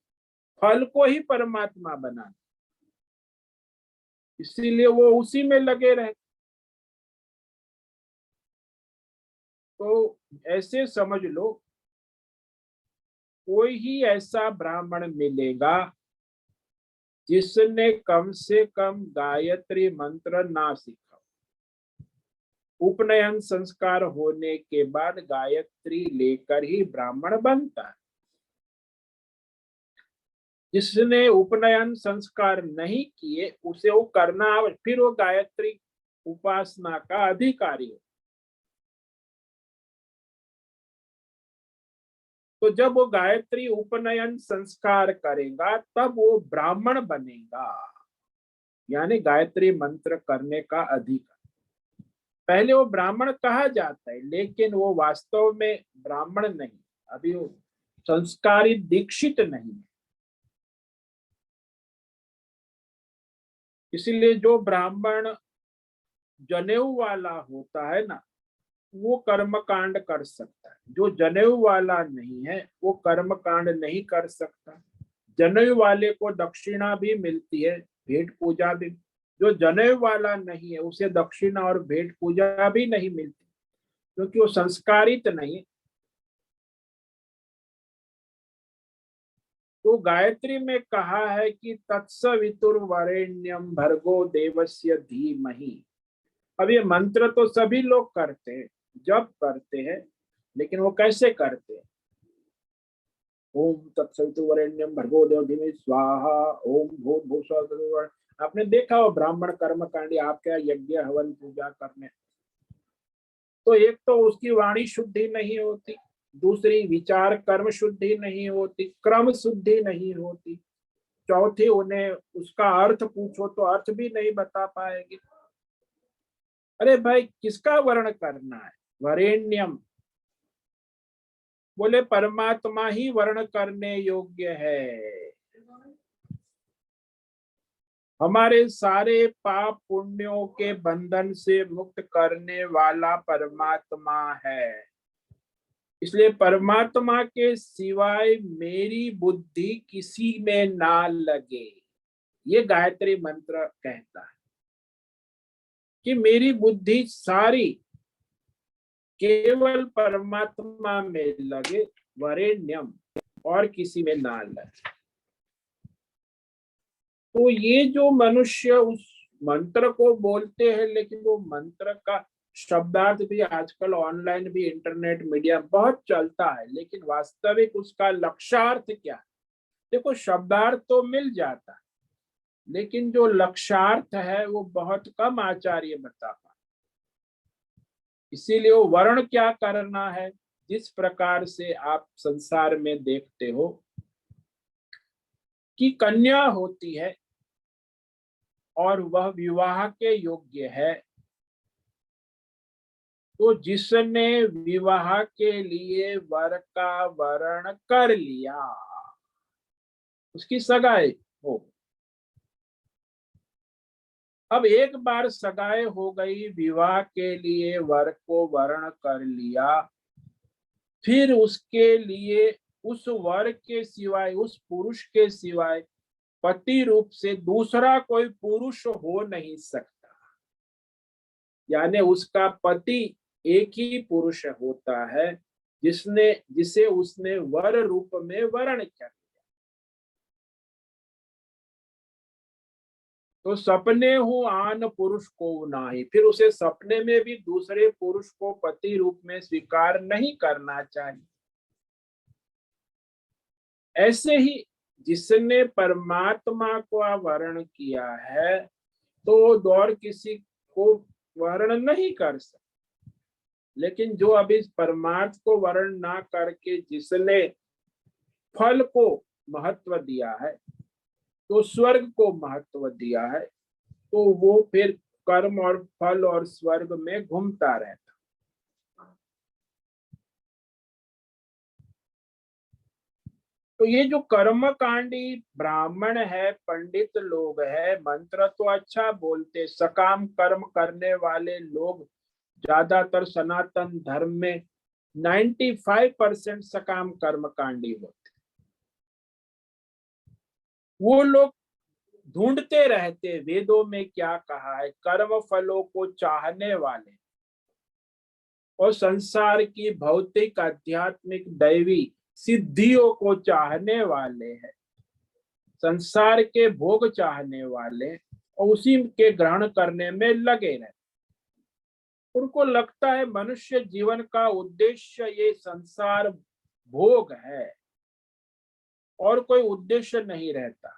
फल को ही परमात्मा बना, इसीलिए वो उसी में लगे रहे। तो ऐसे समझ लो, कोई ही ऐसा ब्राह्मण मिलेगा जिसने कम से कम गायत्री मंत्र ना सीखा, उपनयन संस्कार होने के बाद गायत्री लेकर ही ब्राह्मण बनता है। जिसने उपनयन संस्कार नहीं किए उसे वो करना, फिर वो गायत्री उपासना का अधिकारी है। तो जब वो गायत्री उपनयन संस्कार करेगा तब वो ब्राह्मण बनेगा, यानी गायत्री मंत्र करने का अधिकार। पहले वो ब्राह्मण कहा जाता है लेकिन वो वास्तव में ब्राह्मण नहीं, अभी वो संस्कारित दीक्षित नहीं है। इसीलिए जो ब्राह्मण जनेऊ वाला होता है ना वो कर्म कांड कर सकता है, जो जनेऊ वाला नहीं है वो कर्म कांड नहीं कर सकता। जनेऊ वाले को दक्षिणा भी मिलती है, भेंट पूजा भी, जो जनेऊ वाला नहीं है उसे दक्षिणा और भेंट पूजा भी नहीं मिलती, क्योंकि वो संस्कारित नहीं है। तो गायत्री में कहा है कि तत्सवितुर्वरेण्यम भर्गो देवस्य धीमहि। अब ये मंत्र तो सभी लोग करते हैं, जब करते हैं, लेकिन वो कैसे करते हैं, ओम तत्सवितुर्वरेण्यम भर्गो देवस्य धीमहि स्वाहा, ओम भूर्भुवस्सुः। आपने देखा हो ब्राह्मण कर्मकांडी आपके यज्ञ हवन पूजा करने, तो एक तो उसकी वाणी शुद्धि नहीं होती, दूसरी विचार कर्म शुद्धि नहीं होती, क्रम शुद्धि नहीं होती, चौथी उन्हें उसका अर्थ पूछो तो अर्थ भी नहीं बता पाएंगे। अरे भाई किसका वर्ण करना है, वरेण्यम, बोले परमात्मा ही वर्ण करने योग्य है। हमारे सारे पाप पुण्यों के बंधन से मुक्त करने वाला परमात्मा है। इसलिए परमात्मा के सिवाय मेरी बुद्धि किसी में ना लगे, ये गायत्री मंत्र कहता है कि मेरी बुद्धि सारी केवल परमात्मा में लगे, वरेण्यम, और किसी में ना लगे। तो ये जो मनुष्य उस मंत्र को बोलते हैं, लेकिन वो मंत्र का शब्दार्थ भी आजकल ऑनलाइन भी इंटरनेट मीडिया बहुत चलता है, लेकिन वास्तविक उसका लक्ष्यार्थ क्या है? देखो, शब्दार्थ तो मिल जाता है, लेकिन जो लक्ष्यार्थ है वो बहुत कम आचार्य बता पाते। इसीलिए वो वर्ण क्या करना है, जिस प्रकार से आप संसार में देखते हो कि कन्या होती है और वह विवाह के योग्य है, तो जिसने विवाह के लिए वर का वरण कर लिया उसकी सगाई हो। अब एक बार सगाई हो गई, विवाह के लिए वर को वरण कर लिया, फिर उसके लिए उस वर के सिवाय, उस पुरुष के सिवाय पति रूप से दूसरा कोई पुरुष हो नहीं सकता। यानी उसका पति एक ही पुरुष होता है जिसे उसने वर रूप में वर्ण किया। तो सपने हो आन पुरुष को नाही, फिर उसे सपने में भी दूसरे पुरुष को पति रूप में स्वीकार नहीं करना चाहिए। ऐसे ही जिसने परमात्मा को वर्ण किया है तो और किसी को वर्ण नहीं कर सकता। लेकिन जो अभी परमार्थ को वर्ण ना करके जिसने फल को महत्व दिया है, तो स्वर्ग को महत्व दिया है, तो वो फिर कर्म और फल और स्वर्ग में घूमता रहता। तो ये जो कर्मकांडी ब्राह्मण है, पंडित लोग है, मंत्र तो अच्छा बोलते, सकाम कर्म करने वाले लोग ज्यादातर सनातन धर्म में 95% सकाम कर्मकांडी होते। वो लोग ढूंढते रहते वेदों में क्या कहा है, कर्म फलों को चाहने वाले और संसार की भौतिक आध्यात्मिक दैवी सिद्धियों को चाहने वाले हैं, संसार के भोग चाहने वाले और उसी के ग्रहण करने में लगे रहते। उनको लगता है मनुष्य जीवन का उद्देश्य ये संसार भोग है और कोई उद्देश्य नहीं रहता।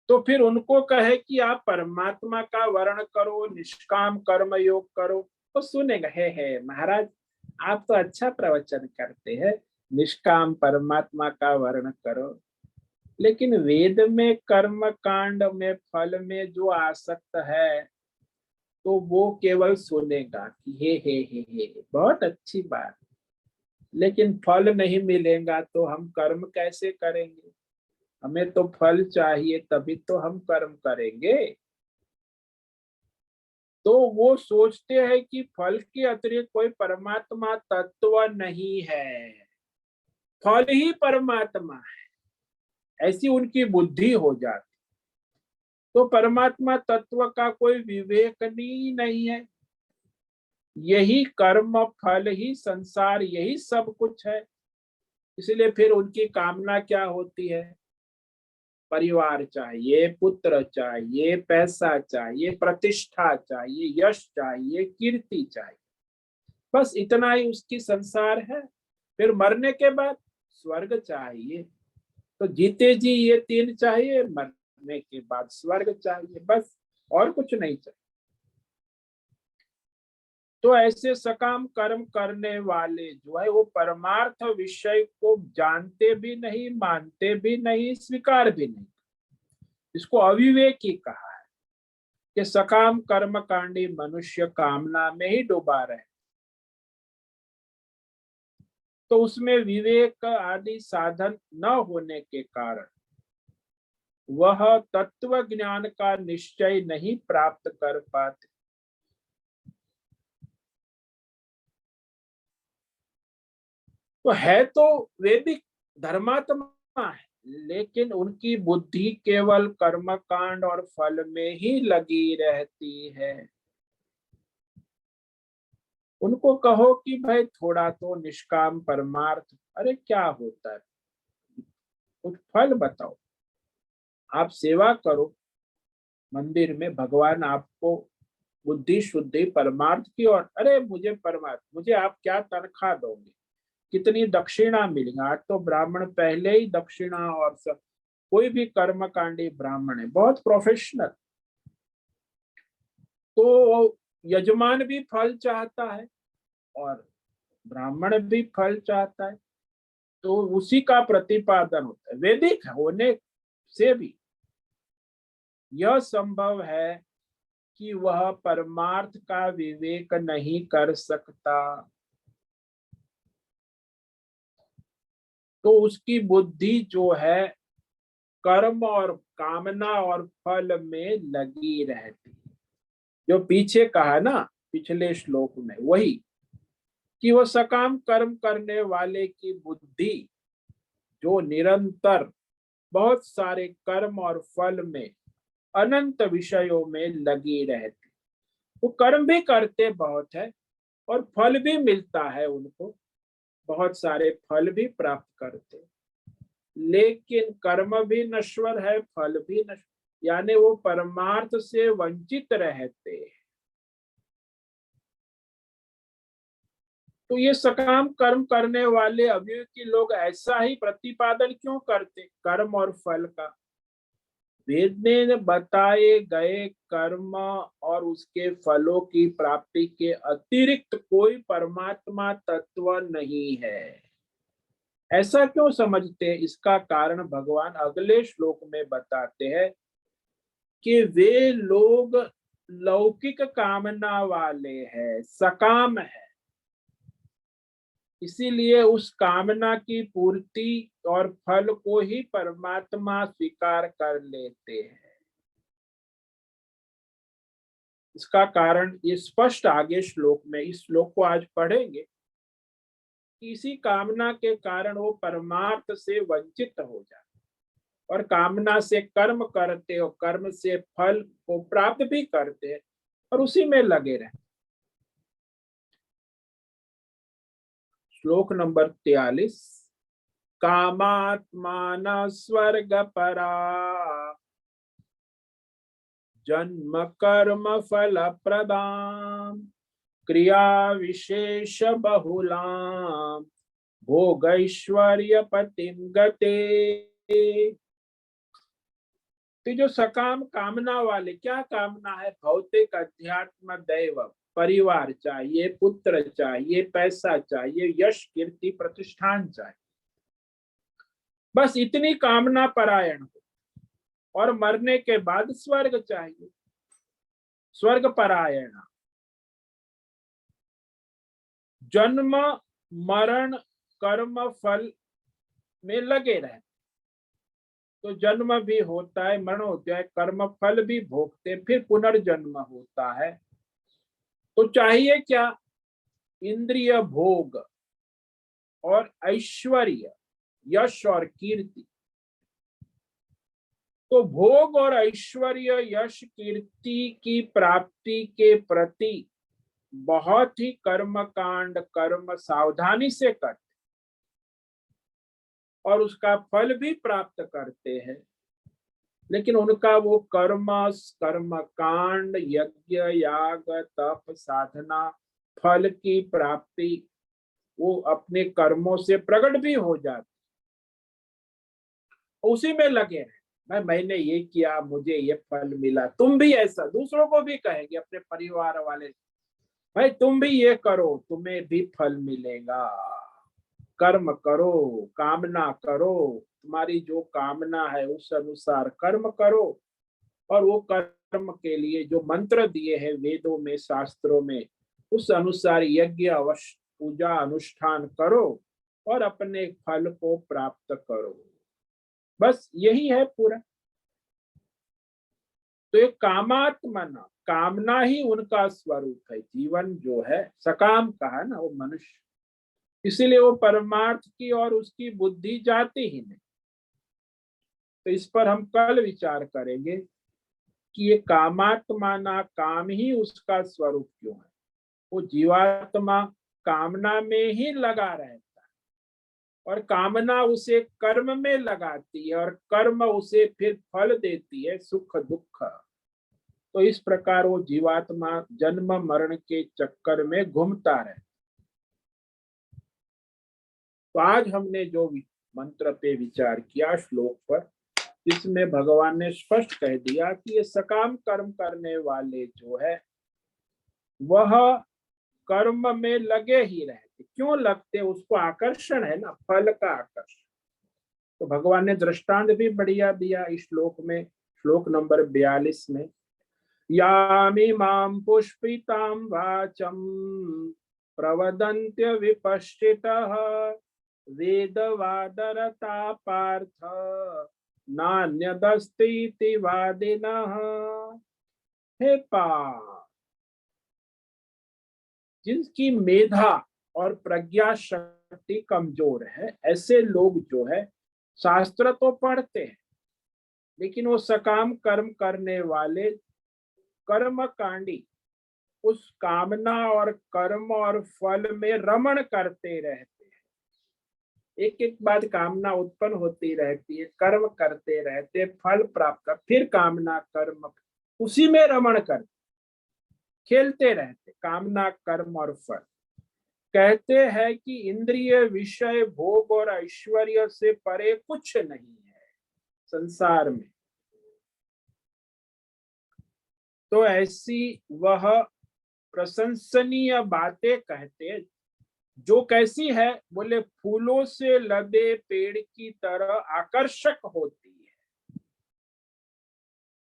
तो फिर उनको कहे कि आप परमात्मा का वर्ण करो, निष्काम कर्म योग करो, तो सुनेगा, हे महाराज आप तो अच्छा प्रवचन करते हैं, निष्काम परमात्मा का वर्ण करो, लेकिन वेद में कर्म कांड में फल में जो आसक्त है तो वो केवल सुनेगा कि हे बहुत अच्छी बात, लेकिन फल नहीं मिलेगा तो हम कर्म कैसे करेंगे? हमें तो फल चाहिए, तभी तो हम कर्म करेंगे। तो वो सोचते हैं कि फल के अतिरिक्त कोई परमात्मा तत्व नहीं है, फल ही परमात्मा है, ऐसी उनकी बुद्धि हो जाती। तो परमात्मा तत्व का कोई विवेक नहीं है, यही कर्म फल ही संसार, यही सब कुछ है। इसलिए फिर उनकी कामना क्या होती है? परिवार चाहिए, पुत्र चाहिए, पैसा चाहिए, प्रतिष्ठा चाहिए, यश चाहिए, कीर्ति चाहिए, बस इतना ही उसकी संसार है। फिर मरने के बाद स्वर्ग चाहिए, तो जीते जी ये तीन चाहिए, मरने के बाद स्वर्ग चाहिए, बस और कुछ नहीं चाहिए। तो ऐसे सकाम कर्म करने वाले जो है वो परमार्थ विषय को जानते भी नहीं, मानते भी नहीं, स्वीकार भी नहीं। इसको अविवेकी कहा है कि सकाम कर्म कांडी मनुष्य कामना में ही डूबा रहे, तो उसमें विवेक आदि साधन न होने के कारण वह तत्व ज्ञान का निश्चय नहीं प्राप्त कर पाते। तो है तो वे भी धर्मात्मा है, लेकिन उनकी बुद्धि केवल कर्मकांड और फल में ही लगी रहती है। उनको कहो कि भाई थोड़ा तो निष्काम परमार्थ, अरे क्या होता है, कुछ फल बताओ। आप सेवा करो मंदिर में, भगवान आपको बुद्धि शुद्धि परमार्थ की और, अरे मुझे परमार्थ, मुझे आप क्या तनख्वाह दोगे, कितनी दक्षिणा मिलेगी। आज तो ब्राह्मण पहले ही दक्षिणा और सब, कोई भी कर्मकांडी ब्राह्मण है बहुत प्रोफेशनल, तो यजमान भी फल चाहता है और ब्राह्मण भी फल चाहता है, तो उसी का प्रतिपादन होता है। वैदिक होने से भी यह संभव है कि वह परमार्थ का विवेक नहीं कर सकता, तो उसकी बुद्धि जो है कर्म और कामना और फल में लगी रहती है। जो पीछे कहा ना पिछले श्लोक में, वही कि वो सकाम कर्म करने वाले की बुद्धि जो निरंतर बहुत सारे कर्म और फल में अनंत विषयों में लगी रहती, वो कर्म भी करते बहुत है और फल भी मिलता है उनको, बहुत सारे फल भी प्राप्त करते, लेकिन कर्म भी नश्वर है, फल भी नश्वर, यानी वो परमार्थ से वंचित रहते। तो ये सकाम कर्म करने वाले अविवेकी लोग ऐसा ही प्रतिपादन क्यों करते कर्म और फल का। वेद ने बताए गए कर्म और उसके फलों की प्राप्ति के अतिरिक्त कोई परमात्मा तत्व नहीं है, ऐसा क्यों समझते हैं। इसका कारण भगवान अगले श्लोक में बताते हैं कि वे लोग लौकिक कामना वाले हैं, सकाम है, इसीलिए उस कामना की पूर्ति और फल को ही परमात्मा स्वीकार कर लेते हैं। इसका कारण ये स्पष्ट आगे श्लोक में, इस श्लोक को आज पढ़ेंगे, कि इसी कामना के कारण वो परमार्थ से वंचित हो जाते और कामना से कर्म करते और कर्म से फल को प्राप्त भी करते हैं और उसी में लगे रहते। श्लोक नंबर 43, कामात्मान स्वर्ग परा जन्म कर्म फल प्रदान क्रिया विशेष बहुलाम भोगैश्वर्य पतिम गते। तो जो सकाम कामना वाले, क्या कामना है, भौतिक अध्यात्म दैव, परिवार चाहिए, पुत्र चाहिए, पैसा चाहिए, यश कीर्ति प्रतिष्ठान चाहिए, बस इतनी कामना परायण हो, और मरने के बाद स्वर्ग चाहिए, स्वर्ग परायण। जन्म मरण कर्म फल में लगे रहते, तो जन्म भी होता है, मरण होता है, कर्म फल भी भोगते, फिर पुनर्जन्म होता है। तो चाहिए क्या, इंद्रिय भोग और ऐश्वर्य, यश और कीर्ति। तो भोग और ऐश्वर्य यश कीर्ति की प्राप्ति के प्रति बहुत ही कर्म कांड कर्म सावधानी से करते और उसका फल भी प्राप्त करते हैं, लेकिन उनका वो कर्म कर्म कांड यज्ञ याग तप साधना फल की प्राप्ति वो अपने कर्मों से प्रकट भी हो जाती, उसी में लगे रहे, मैंने ये किया मुझे ये फल मिला। तुम भी ऐसा दूसरों को भी कहेंगे, अपने परिवार वाले, भाई तुम भी ये करो तुम्हें भी फल मिलेगा, कर्म करो, कामना करो, तुम्हारी जो कामना है उस अनुसार कर्म करो, और वो कर्म के लिए जो मंत्र दिए हैं वेदों में शास्त्रों में उस अनुसार यज्ञ अवश्य पूजा अनुष्ठान करो और अपने फल को प्राप्त करो। बस यही है पूरा। तो ये कामात्मना, कामना ही उनका स्वरूप है। जीवन जो है सकाम कहा ना वो मनुष्य, इसीलिए वो परमार्थ की और उसकी बुद्धि जाती ही नहीं। तो इस पर हम कल विचार करेंगे कि ये कामात्मना, काम ही उसका स्वरूप क्यों है। वो जीवात्मा कामना में ही लगा रहता है और कामना उसे कर्म में लगाती है और कर्म उसे फिर फल देती है, सुख दुख। तो इस प्रकार वो जीवात्मा जन्म मरण के चक्कर में घूमता रहे। तो आज हमने जो मंत्र पे विचार किया श्लोक पर, इसमें भगवान ने स्पष्ट कह दिया कि ये सकाम कर्म करने वाले जो है वह कर्म में लगे ही रहते। क्यों लगते? उसको आकर्षण है ना, फल का आकर्षण। तो भगवान ने दृष्टांत भी बढ़िया दिया इस श्लोक में, श्लोक नंबर 42 में। यामिमां पुष्पितां वाचम प्रवदन्त्य विपश्चितः वेदवादरता पार्थ नान्यदस्तीति वादिनः। हे पार्थ, जिनकी मेधा और प्रज्ञा शक्ति कमजोर है, ऐसे लोग जो है शास्त्र तो पढ़ते हैं, लेकिन वो सकाम कर्म करने वाले कर्म कांडी उस कामना और कर्म और फल में रमण करते रहते हैं। एक एक बात कामना उत्पन्न होती रहती है, कर्म करते रहते, फल प्राप्त कर, फिर कामना कर्म, उसी में रमण करते, खेलते रहते, कामना कर्म और फल। कहते हैं कि इंद्रिय विषय भोग और ऐश्वर्य से परे कुछ नहीं है संसार में। तो ऐसी वह प्रशंसनीय बातें कहते, जो कैसी है? बोले फूलों से लदे पेड़ की तरह आकर्षक होती है,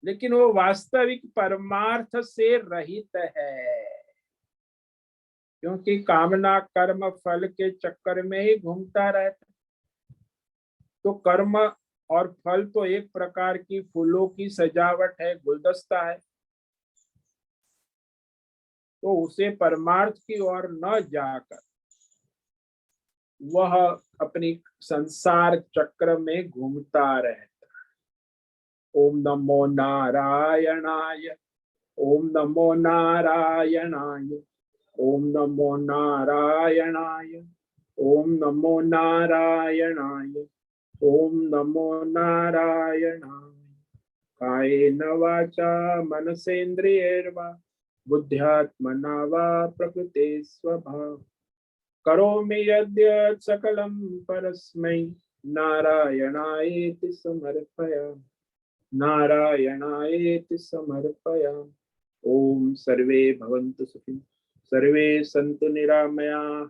लेकिन वो वास्तविक परमार्थ से रहित है, क्योंकि कामना कर्म फल के चक्कर में ही घूमता रहता। तो कर्म और फल तो एक प्रकार की फूलों की सजावट है, गुलदस्ता है। तो उसे परमार्थ की ओर न जाकर वह अपनी संसार चक्र में घूमता रहता। ओम नमो नारायणाय, ओम नमो नारायणाय, ओम नमो नारायणाय, ओम नमो नारायणाय, ओम नमो नारायणाय। कायेन वाचा मनसेन्द्रियैर्वा बुद्ध्यात्मना वा प्रकृते स्वभाव करोमि यद्यत् सकलं परस्मै नारायणायेति समर्पयामि, नारायणायेति समर्पयामि। ओम सर्वे भवन्तु सुखिनः, सर्वे सन्तु निरामयाः,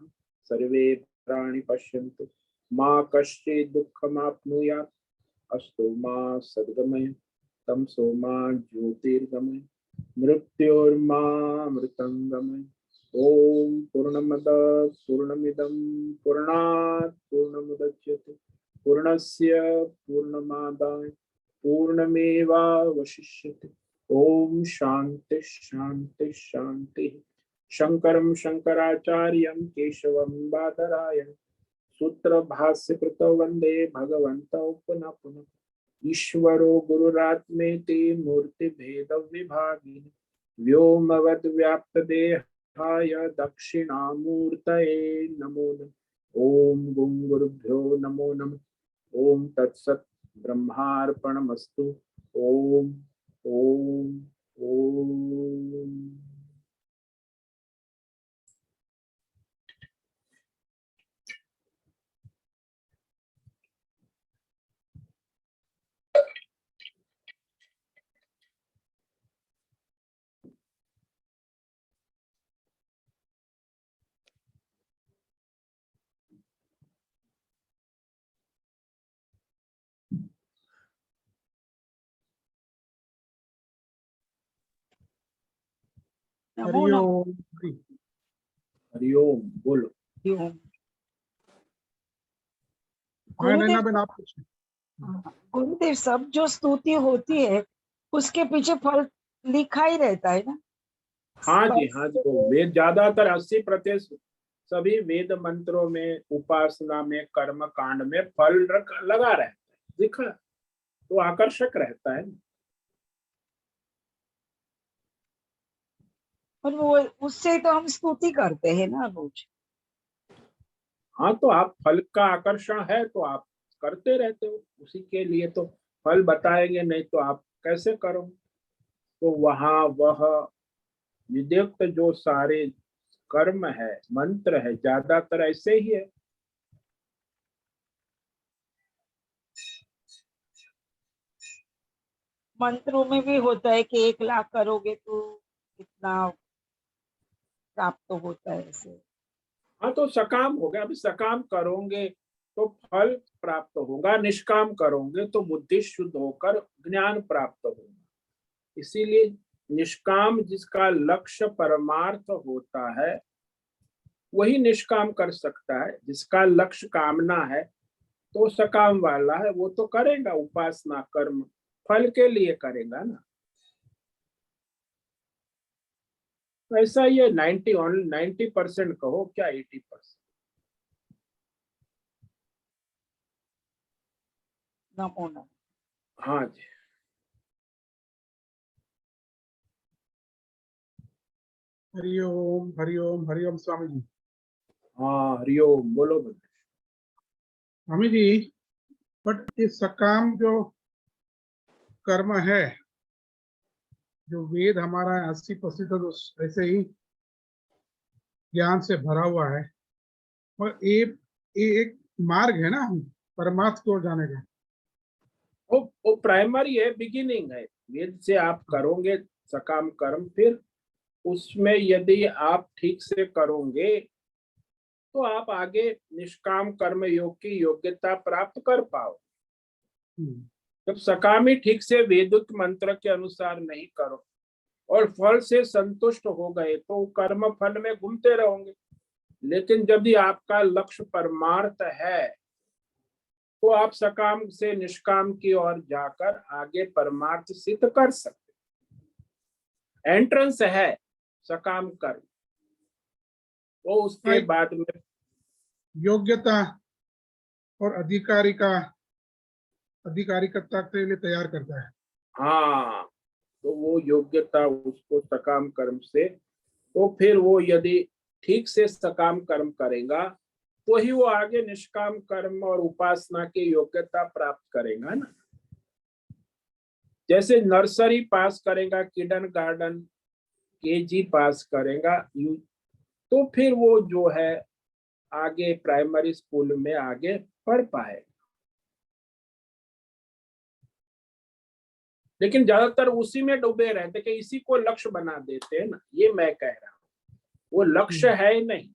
सर्वे भद्राणि पश्यन्तु, मा कश्चित् दुःखमाप्नुयात्। अस्तु मा सद्गमय, तमसो मा ज्योतिर्गमय, मृत्योर्मामृतंगमय। ओम पूर्णमदः पूर्णमिदं पूर्णात् पूर्णमुदच्यते पूर्णस्य पूर्णमादाय पूर्णमेवावशिष्यते। ओम शांति शांति शांति। शंकरं शंकराचार्यं केशवं बादरायणं सूत्र भाष्य कृतौ वंदे भगवन्तौ पुनः पुनः। ईश्वरो गुरुरात्मेति मूर्ति भेद विभागिनि व्योमवद् व्याप्त देहाय दक्षिणामूर्तये नमो नमः। ओम गुं गुरुभ्यो नमो नमः। ओम तत्सत् ब्रह्मार्पणमस्तु। ओम ओम ओम। हरिओम। हरिओम। बोलो। गुरुदेव, सब जो स्तुति होती है उसके पीछे फल लिखा ही रहता है ना। हाँ जी, हाँ जी। तो वेद ज्यादातर 80% सभी वेद मंत्रों में, उपासना में, कर्म कांड में फल लगा रहता है, दिखा तो आकर्षक रहता है। और वो उससे तो हम स्तुति करते हैं ना रोज। हाँ, तो आप फल का आकर्षण है तो आप करते रहते हो, उसी के लिए तो फल बताएंगे, नहीं तो आप कैसे करो। तो वहाँ वह विद्युक्त जो सारे कर्म है, मंत्र है, ज्यादातर ऐसे ही है। मंत्रों में भी होता है कि 1 लाख करोगे तो कितना प्राप्त होता है ऐसे। हाँ, तो सकाम हो गया। अभी सकाम करोगे तो फल प्राप्त होगा, निष्काम करोगे तो बुद्धि शुद्ध होकर ज्ञान प्राप्त होगा। इसीलिए निष्काम जिसका लक्ष्य परमार्थ होता है वही निष्काम कर सकता है। जिसका लक्ष्य कामना है तो सकाम वाला है, वो तो करेगा उपासना कर्म, फल के लिए करेगा ना। तो ऐसा ये 90% कहो क्या, 80%। नमो नमः। हाँ जी। हरिओम हरिओम हरिओम स्वामी जी। हाँ, हरिओम, बोलो बोलो। स्वामी जी, बट ये सकाम जो कर्म है, जो वेद हमारा 80% ऐसे ही ज्ञान से भरा हुआ है, और ये एक मार्ग है ना परमार्थ की ओर जाने का। वो प्राइमरी है, बिगिनिंग है। वेद से आप करोगे सकाम कर्म, फिर उसमें यदि आप ठीक से करोगे तो आप आगे निष्काम कर्म योग की योग्यता प्राप्त कर पाओ। जब सकाम ही ठीक से वेदिक मंत्र के अनुसार नहीं करो और फल से संतुष्ट हो गए तो कर्म फल में घूमते रहोगे। लेकिन यदि आपका लक्ष्य परमार्थ है तो आप सकाम से निष्काम की ओर जाकर आगे परमार्थ सिद्ध कर सकते। एंट्रेंस है सकाम कर्म, तो उसके बाद में योग्यता और अधिकारिकता के लिए तैयार करता है। हाँ, तो वो योग्यता उसको सकाम कर्म से, तो फिर वो यदि ठीक से सकाम कर्म करेगा तो ही वो आगे निष्काम कर्म और उपासना की योग्यता प्राप्त करेगा ना। जैसे नर्सरी पास करेगा, किडन गार्डन केजी पास करेगा, तो फिर वो जो है आगे प्राइमरी स्कूल में आगे पढ़ पाए। लेकिन ज्यादातर उसी में डूबे रहते कि इसी को लक्ष्य बना देते हैं ना, ये मैं कह रहा हूँ। वो लक्ष्य है ही नहीं,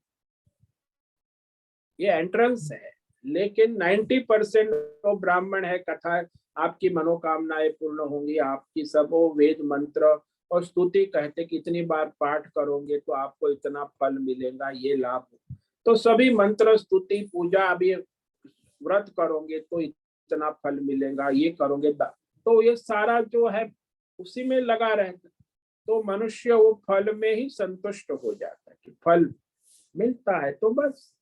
ये एंट्रेंस है। लेकिन 90% तो ब्राह्मण है, कथा आपकी मनोकामनाएं पूर्ण होंगी, आपकी सब वो वेद मंत्र और स्तुति कहते कि इतनी बार पाठ करोगे तो आपको इतना फल मिलेगा, ये लाभ। तो सभी मंत्र स्तुति पूजा, अभी व्रत करोगे तो इतना फल मिलेगा, ये करोगे तो ये सारा जो है उसी में लगा रहता। तो मनुष्य वो फल में ही संतुष्ट हो जाता है कि फल मिलता है तो बस,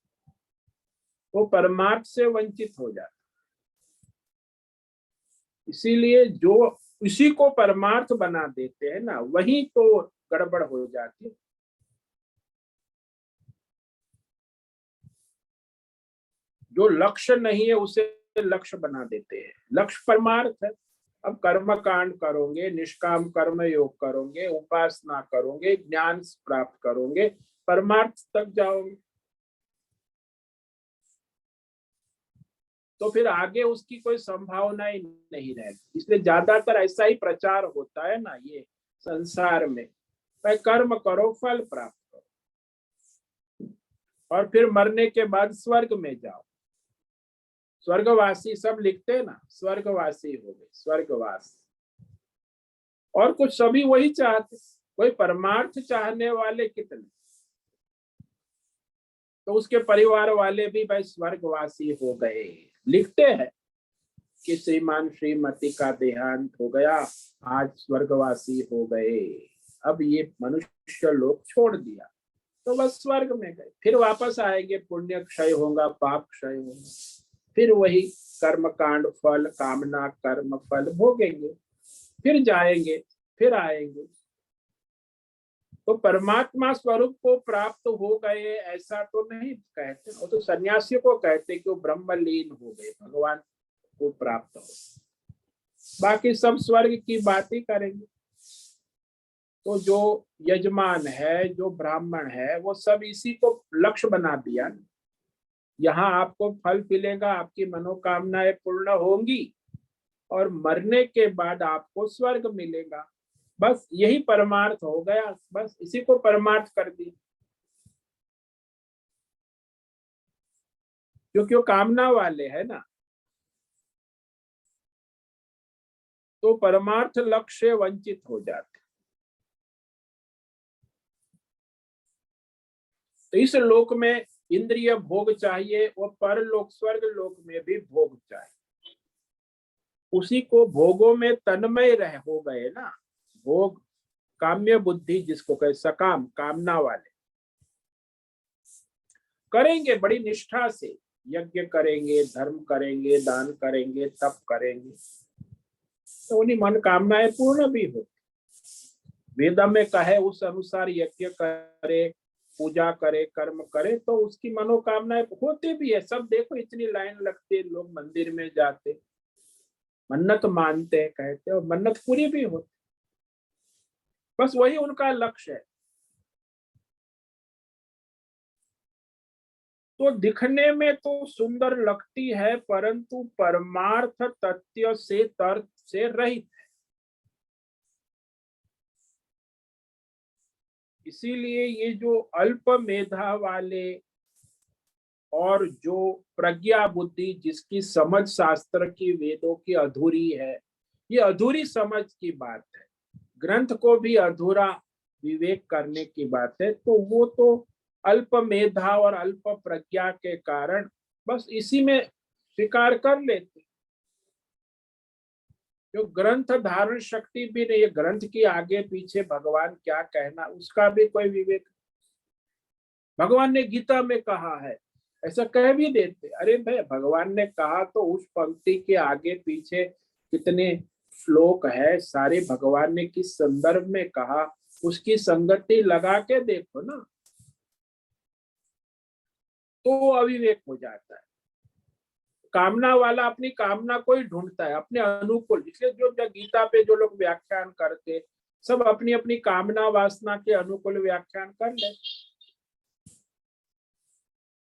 वो परमार्थ से वंचित हो जाता। इसीलिए जो इसी को परमार्थ बना देते हैं ना, वही तो गड़बड़ हो जाती है। जो लक्ष्य नहीं है उसे लक्ष्य बना देते हैं। लक्ष्य परमार्थ है। अब कर्म कांड करोगे, निष्काम कर्म योग करोगे, उपासना करोगे, ज्ञान प्राप्त करोगे, परमार्थ तक जाओगे। तो फिर आगे उसकी कोई संभावना ही नहीं रहती। इसलिए ज्यादातर ऐसा ही प्रचार होता है ना ये संसार में, भाई कर्म करो फल प्राप्त करो और फिर मरने के बाद स्वर्ग में जाओ। स्वर्गवासी सब लिखते हैं ना, स्वर्गवासी हो गए, स्वर्गवास। और कुछ सभी वही चाहते, वही परमार्थ चाहने वाले कितने। तो उसके परिवार वाले भी भाई स्वर्गवासी हो गए लिखते हैं। कि श्रीमान श्रीमती का देहांत हो गया, आज स्वर्गवासी हो गए, अब ये मनुष्य लोक छोड़ दिया, तो बस स्वर्ग में गए, फिर वापस आएंगे, पुण्य क्षय होगा, पाप क्षय होगा, फिर वही कर्म कांड फल, कामना कर्म फल भोगेंगे, फिर जाएंगे, फिर आएंगे। तो परमात्मा स्वरूप को प्राप्त हो गए ऐसा तो नहीं कहते, वो तो सन्यासी को कहते कि वो ब्रह्मलीन हो गए, भगवान को प्राप्त हो, बाकी सब स्वर्ग की बात ही करेंगे। तो जो यजमान है, जो ब्राह्मण है, वो सब इसी को लक्ष्य बना दिया। यहाँ आपको फल मिलेगा, आपकी मनोकामनाएं पूर्ण होंगी और मरने के बाद आपको स्वर्ग मिलेगा, बस यही परमार्थ हो गया, बस इसी को परमार्थ कर दिया। क्योंकि वो कामना वाले है ना, तो परमार्थ लक्ष्य वंचित हो जाते। तो इस लोक में इंद्रिय भोग चाहिए और परलोक स्वर्ग लोक में भी भोग चाहिए, उसी को भोगों में तन्मय रह हो गए ना। भोग काम्य बुद्धि जिसको कहे, सकाम कामना वाले करेंगे बड़ी निष्ठा से, यज्ञ करेंगे, धर्म करेंगे, दान करेंगे, तप करेंगे, तो उन्हीं मन कामनाएं पूर्ण भी हो। वेद में कहे उस अनुसार यज्ञ करे, पूजा करे, कर्म करे, तो उसकी मनोकामनाएं होती भी है। सब देखो इतनी लाइन लगती है, लोग मंदिर में जाते, मन्नत मानते हैं, कहते और मन्नत पूरी भी होती, बस वही उनका लक्ष्य है। तो दिखने में तो सुंदर लगती है, परंतु परमार्थ तथ्य से, तर्क से रहित है। इसीलिए ये जो अल्प मेधा वाले और जो प्रज्ञा बुद्धि जिसकी समझ शास्त्र की, वेदों की अधूरी है, ये अधूरी समझ की बात है, ग्रंथ को भी अधूरा विवेक करने की बात है। तो वो तो अल्प मेधा और अल्प प्रज्ञा के कारण बस इसी में स्वीकार कर लेते। जो ग्रंथ धारण शक्ति भी नहीं है, ग्रंथ की आगे पीछे भगवान क्या कहना, उसका भी कोई विवेक। भगवान ने गीता में कहा है, ऐसा कह भी देते, अरे भाई भगवान ने कहा तो उस पंक्ति के आगे पीछे कितने श्लोक है, सारे भगवान ने किस संदर्भ में कहा, उसकी संगति लगा के देखो ना, तो अविवेक हो जाता है। कामना वाला अपनी कामना को ही ढूंढता है, अपने अनुकूल। इसलिए जो गीता पे जो लोग व्याख्यान करते, सब अपनी अपनी कामना वासना के अनुकूल व्याख्यान कर ले,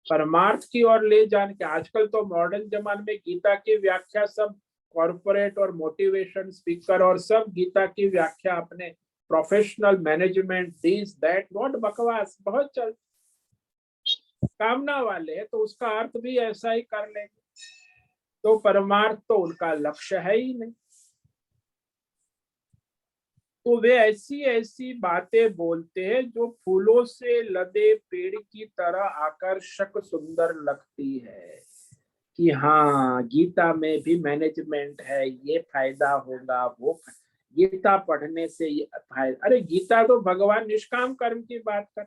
परमार्थ की ओर ले जाने के। आजकल तो मॉडर्न जमाने में गीता की व्याख्या सब कॉर्पोरेट और मोटिवेशन स्पीकर और सब गीता की व्याख्या अपने प्रोफेशनल मैनेजमेंट, दिस दैट, बहुत बकवास, बहुत चल। कामना वाले है तो उसका अर्थ भी ऐसा ही कर लेंगे, तो परमार्थ तो उनका लक्ष्य है ही नहीं। तो वे ऐसी ऐसी बातें बोलते हैं जो फूलों से लदे पेड़ की तरह आकर्षक सुंदर लगती है, कि हाँ गीता में भी मैनेजमेंट है, ये फायदा होगा, वो गीता पढ़ने से ये फायदा। अरे गीता तो भगवान निष्काम कर्म की बात कर,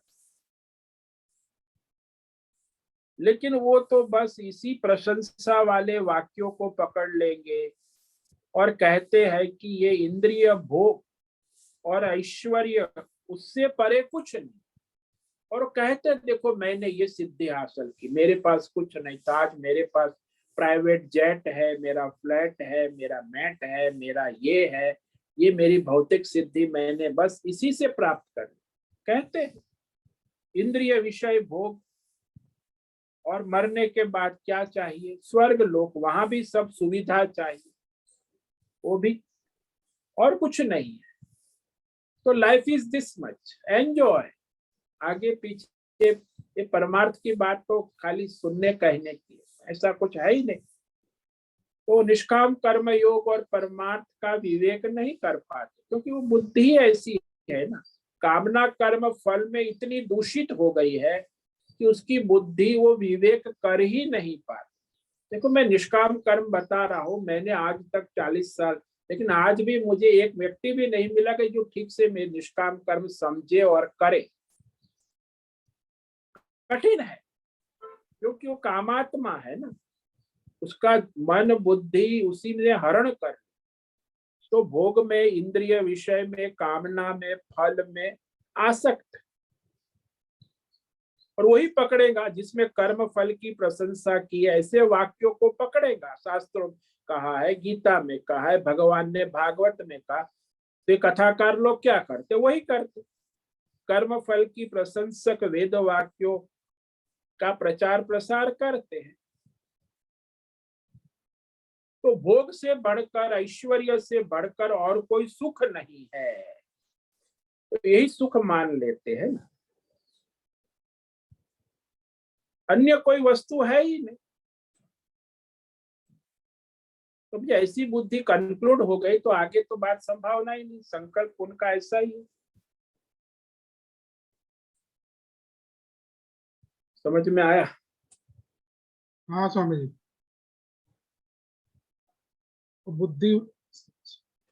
लेकिन वो तो बस इसी प्रशंसा वाले वाक्यों को पकड़ लेंगे और कहते हैं कि ये इंद्रिय भोग और ऐश्वर्य उससे परे कुछ नहीं, और कहते देखो मैंने ये सिद्धि हासिल की, मेरे पास कुछ नहीं था, आज मेरे पास प्राइवेट जेट है, मेरा फ्लैट है, मेरा मैट है, मेरा ये है, ये मेरी भौतिक सिद्धि मैंने बस इसी से प्राप्त कर। कहते हैं इंद्रिय विषय भोग, और मरने के बाद क्या चाहिए, स्वर्ग लोक, वहां भी सब सुविधा चाहिए, वो भी, और कुछ नहीं है। तो life is this much, enjoy. आगे पीछे ये परमार्थ की बात तो खाली सुनने कहने की, ऐसा कुछ है ही नहीं। तो निष्काम कर्म योग और परमार्थ का विवेक नहीं कर पाते, क्योंकि वो बुद्धि ऐसी है ना, कामना कर्म फल में इतनी दूषित हो गई है कि उसकी बुद्धि वो विवेक कर ही नहीं पाती। देखो मैं निष्काम कर्म बता रहा हूँ, मैंने आज तक 40 साल, लेकिन आज भी मुझे एक व्यक्ति भी नहीं मिला कि जो ठीक से मैं निष्काम कर्म समझे और करे। कठिन है, क्योंकि वो कामात्मा है ना, उसका मन बुद्धि उसी ने हरण कर, तो भोग में, इंद्रिय विषय में, कामना में, फल में आसक्त, और वही पकड़ेगा जिसमें कर्म फल की प्रशंसा की है, ऐसे वाक्यों को पकड़ेगा। शास्त्रों में कहा है, गीता में कहा है, भगवान ने भागवत में कहा, तो कथाकार लोग क्या करते, वही करते, कर्म फल की प्रशंसक वेद वाक्यों का प्रचार प्रसार करते हैं। तो भोग से बढ़कर, ऐश्वर्य से बढ़कर और कोई सुख नहीं है, तो यही सुख मान लेते हैं ना, अन्य कोई वस्तु है ही नहीं। तो भी ऐसी बुद्धि कंक्लूड हो गई तो आगे तो बात संभावना ही नहीं, संकल्प उनका ऐसा ही है। समझ में आया? हाँ स्वामी जी, तो बुद्धि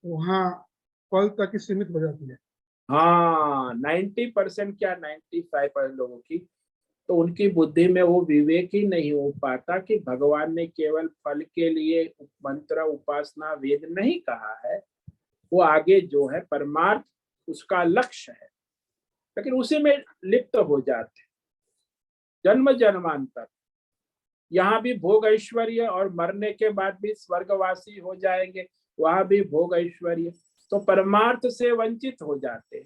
वहाँ फल तक ही सीमित हो जाती है। हाँ, 90% क्या 95% लोगों की, तो उनकी बुद्धि में वो विवेक ही नहीं हो पाता कि भगवान ने केवल फल के लिए मंत्र, उपासना, वेद नहीं कहा है, वो आगे जो है परमार्थ उसका लक्ष्य है, लेकिन उसी में लिप्त हो जाते जन्म जन्मांतर। यहाँ भी भोग ऐश्वर्य, और मरने के बाद भी स्वर्गवासी हो जाएंगे, वहां भी भोग ऐश्वर्य, तो परमार्थ से वंचित हो जाते हैं।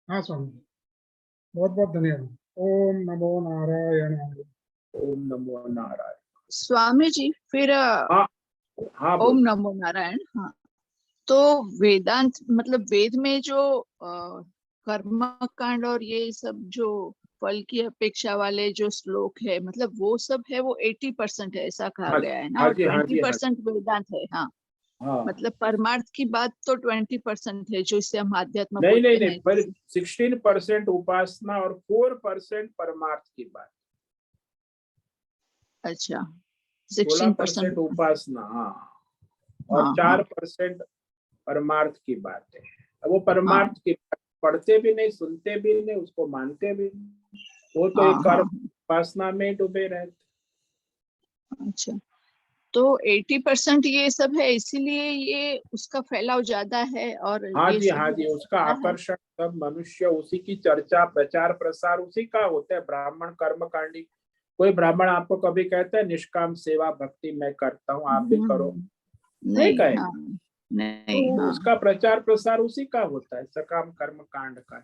हाँ स्वामी जी, बहुत बहुत धन्यवाद। ओम नमो नारायण। ओम नमो नारायण। स्वामी जी फिर हाँ हाँ, ओम बोलो। नमो नारायण। हाँ, तो वेदांत मतलब वेद में जो कर्म कांड और ये सब जो फल की अपेक्षा वाले जो श्लोक है, मतलब वो सब है, वो 80% है ऐसा कहा हाँ गया है ना, हाँ और जी, हाँ जी, हाँ 20% वेदांत है। हाँ, हाँ। मतलब परमार्थ की बात तो 20% है जो इसे हम आध्यात्म नहीं नहीं बोलते नहीं, हैं। पर 16% उपासना और 4% परमार्थ की बात। अच्छा, 16% 16%। उपासना, हाँ, और हाँ हाँ 4% परमार्थ की बात है। अब वो हाँ परमार्थ की बात पढ़ते भी नहीं, सुनते भी नहीं, उसको मानते भी नहीं, वो तो हाँ एक हाँ। कर्म उपासना में डूबे रहते। अच्छा, तो 80% ये सब है, इसीलिए ये उसका फैलाव ज्यादा है और हाँ ये जी, सब हाँ जी, उसका ज्यादा है। आकर्षण सब मनुष्य उसी की चर्चा, प्रचार प्रसार उसी का होता है। ब्राह्मण कर्म कांडी, कोई ब्राह्मण आपको कभी कहता है निष्काम सेवा भक्ति मैं करता हूँ, आप भी करो? नहीं नहीं, कहेगा। हाँ, नहीं, तो हाँ। उसका प्रचार प्रसार उसी का होता है, सकाम कर्म कांड का।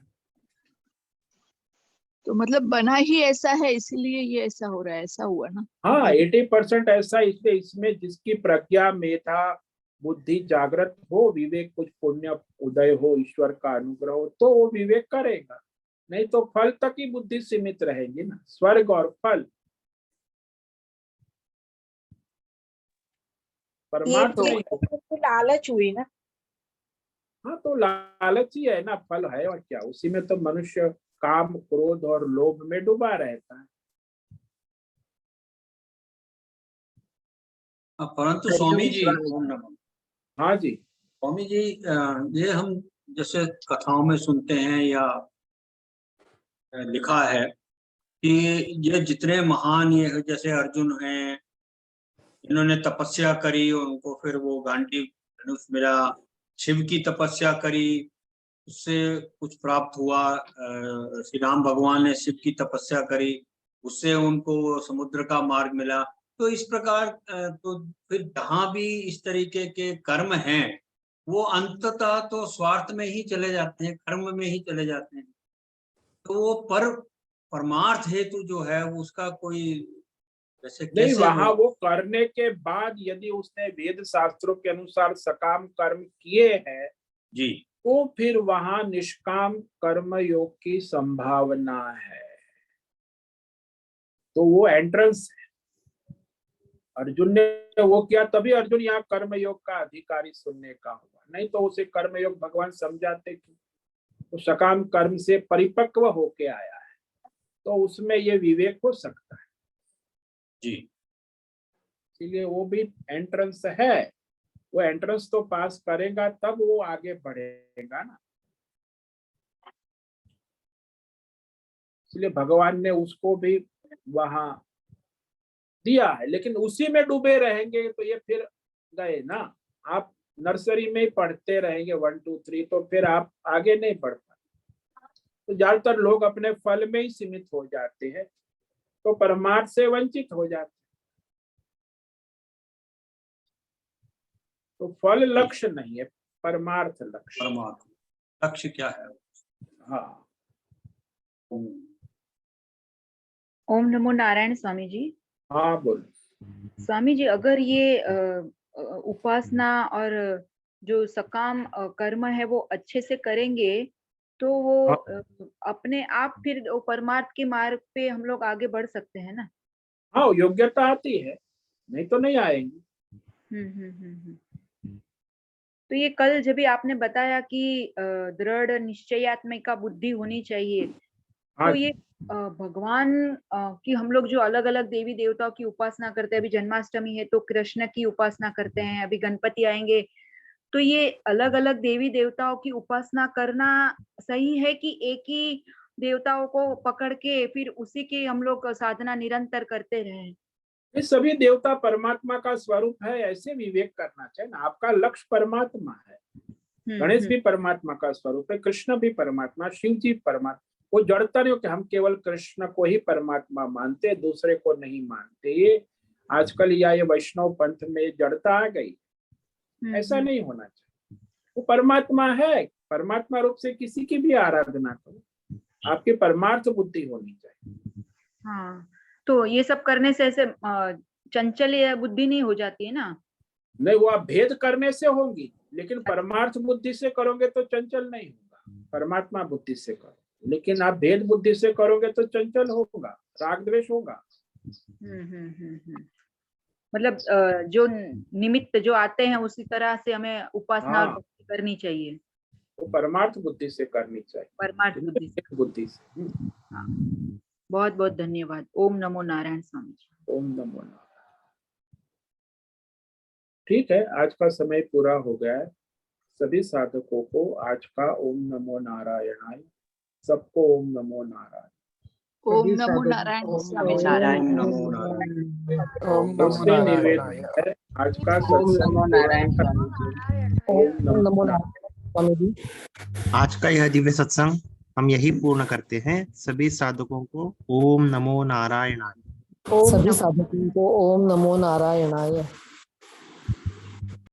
तो मतलब बना ही ऐसा है, इसीलिए ये ऐसा हो रहा है, ऐसा हुआ ना। हाँ, 80% ऐसा इसलिए, इसमें जिसकी प्रज्ञा, मेधा, बुद्धि जागृत हो, विवेक, कुछ पुण्य उदय हो, ईश्वर का अनुग्रह हो, तो वो विवेक करेगा। नहीं तो फल तक ही बुद्धि सीमित रहेगी ना, स्वर्ग और फल, ये परमार्थ तो नहीं हो। लालच हुई ना। हाँ, तो लालच ही है ना, फल है और क्या, उसी में तो मनुष्य काम, क्रोध और लोभ में डूबा रहता है। परंतु स्वामी जी, ओम नमः। हाँ जी। स्वामी जी, ये हम जैसे कथाओं में सुनते हैं या लिखा है कि ये जितने महान, ये जैसे अर्जुन हैं, इन्होंने तपस्या करी और उनको फिर वो गांडी धनुष मिला, शिव की तपस्या करी, उससे कुछ प्राप्त हुआ। श्री राम भगवान ने शिव की तपस्या करी, उससे उनको समुद्र का मार्ग मिला। तो इस प्रकार तो फिर जहां भी इस तरीके के कर्म हैं, वो अंततः तो स्वार्थ में ही चले जाते हैं, कर्म में ही चले जाते हैं। तो वो परमार्थ हेतु जो है उसका कोई जैसे नहीं, कैसे वहां वो। वो करने के बाद यदि उसने वेद शास्त्रों के अनुसार सकाम कर्म किए हैं, जी, तो फिर वहां निष्काम कर्म योग की संभावना है। तो वो एंट्रेंस है। अर्जुन ने वो किया, तभी अर्जुन यहाँ कर्म योग का अधिकारी सुनने का हुआ, नहीं तो उसे कर्म योग भगवान समझाते कि तो सकाम कर्म से परिपक्व होके आया है। तो उसमें ये विवेक हो सकता है। जी इसलिए वो भी एंट्रेंस है, वो एंट्रेंस तो पास करेगा तब वो आगे बढ़ेगा ना। इसलिए भगवान ने उसको भी वहां दिया है, लेकिन उसी में डूबे रहेंगे तो ये फिर गए ना। आप नर्सरी में ही पढ़ते रहेंगे 1 2 3, तो फिर आप आगे नहीं बढ़ पाते। तो ज्यादातर लोग अपने फल में ही सीमित हो जाते हैं, तो परमार्थ से वंचित हो जाते हैं। तो फल लक्ष्य नहीं है, परमार्थ लक्ष्य। परमात्मा लक्ष्य क्या है? हाँ, ओम नमो नारायण स्वामी जी। हाँ बोलो। स्वामी जी, अगर ये उपासना और जो सकाम कर्म है वो अच्छे से करेंगे तो वो हाँ। अपने आप फिर वो परमार्थ के मार्ग पे हम लोग आगे बढ़ सकते हैं ना। हाँ, योग्यता आती है, नहीं तो नहीं आएंगी। तो ये कल जब भी आपने बताया कि दृढ़ निश्चयात्मिका बुद्धि होनी चाहिए, हाँ तो ये भगवान की हम लोग जो अलग अलग देवी देवताओं की उपासना करते हैं, अभी जन्माष्टमी है तो कृष्ण की उपासना करते हैं, अभी गणपति आएंगे, तो ये अलग अलग देवी देवताओं की उपासना करना सही है कि एक ही देवताओं को पकड़ के फिर उसी की हम लोग साधना निरंतर करते रहें? ये सभी देवता परमात्मा का स्वरूप है, ऐसे विवेक करना चाहिए ना। आपका लक्ष्य परमात्मा है। गणेश भी परमात्मा का स्वरूप है, कृष्ण भी परमात्मा, शिव जी परमात्मा। वो जड़ता नहीं हो कि हम केवल कृष्ण को ही परमात्मा मानते, दूसरे को नहीं मानते। ये आजकल या ये वैष्णव पंथ में जड़ता आ गई। ऐसा नहीं होना चाहिए। वो परमात्मा है, परमात्मा रूप से किसी की भी आराधना करो, आपकी परमार्थ बुद्धि होनी चाहिए। हाँ, तो ये सब करने से ऐसे चंचल या बुद्धि नहीं हो जाती है ना? नहीं, वो आप भेद करने से होंगी, लेकिन परमार्थ बुद्धि से करोगे तो चंचल नहीं होगा। परमात्मा बुद्धि से करो, लेकिन आप भेद बुद्धि से करोगे तो चंचल होगा, राग द्वेष होगा। मतलब जो निमित्त जो आते हैं उसी तरह से हमें उपासना और हाँ। भक्ति करनी चाहिए, वो परमार्थ बुद्धि से करनी चाहिए, परमार्थ बुद्धि से। भेद बुद्धि से। बहुत बहुत धन्यवाद। ओम नमो नारायण स्वामी जी। ओम नमो नारायण। ठीक है, आज का समय पूरा हो गया है। सभी साधकों को आज का ओम नमो नारायणाय, सबको ओम नमो नारायण। ओम सभी नमो साधकों नारायण को स्वामी जी। नारायण नमो नारायण। ओम नमो मुझसे नारायण। निवेदन है आज का ओम सत्संग नमो नारायण स्वामी जी। ओम नमो स्वामी जी, आज का यह दिव्य सत्संग हम यही पूर्ण करते हैं। सभी साधकों को ओम नमो नारायणाय। सभी साधकों को ओम नमो नारायणाय।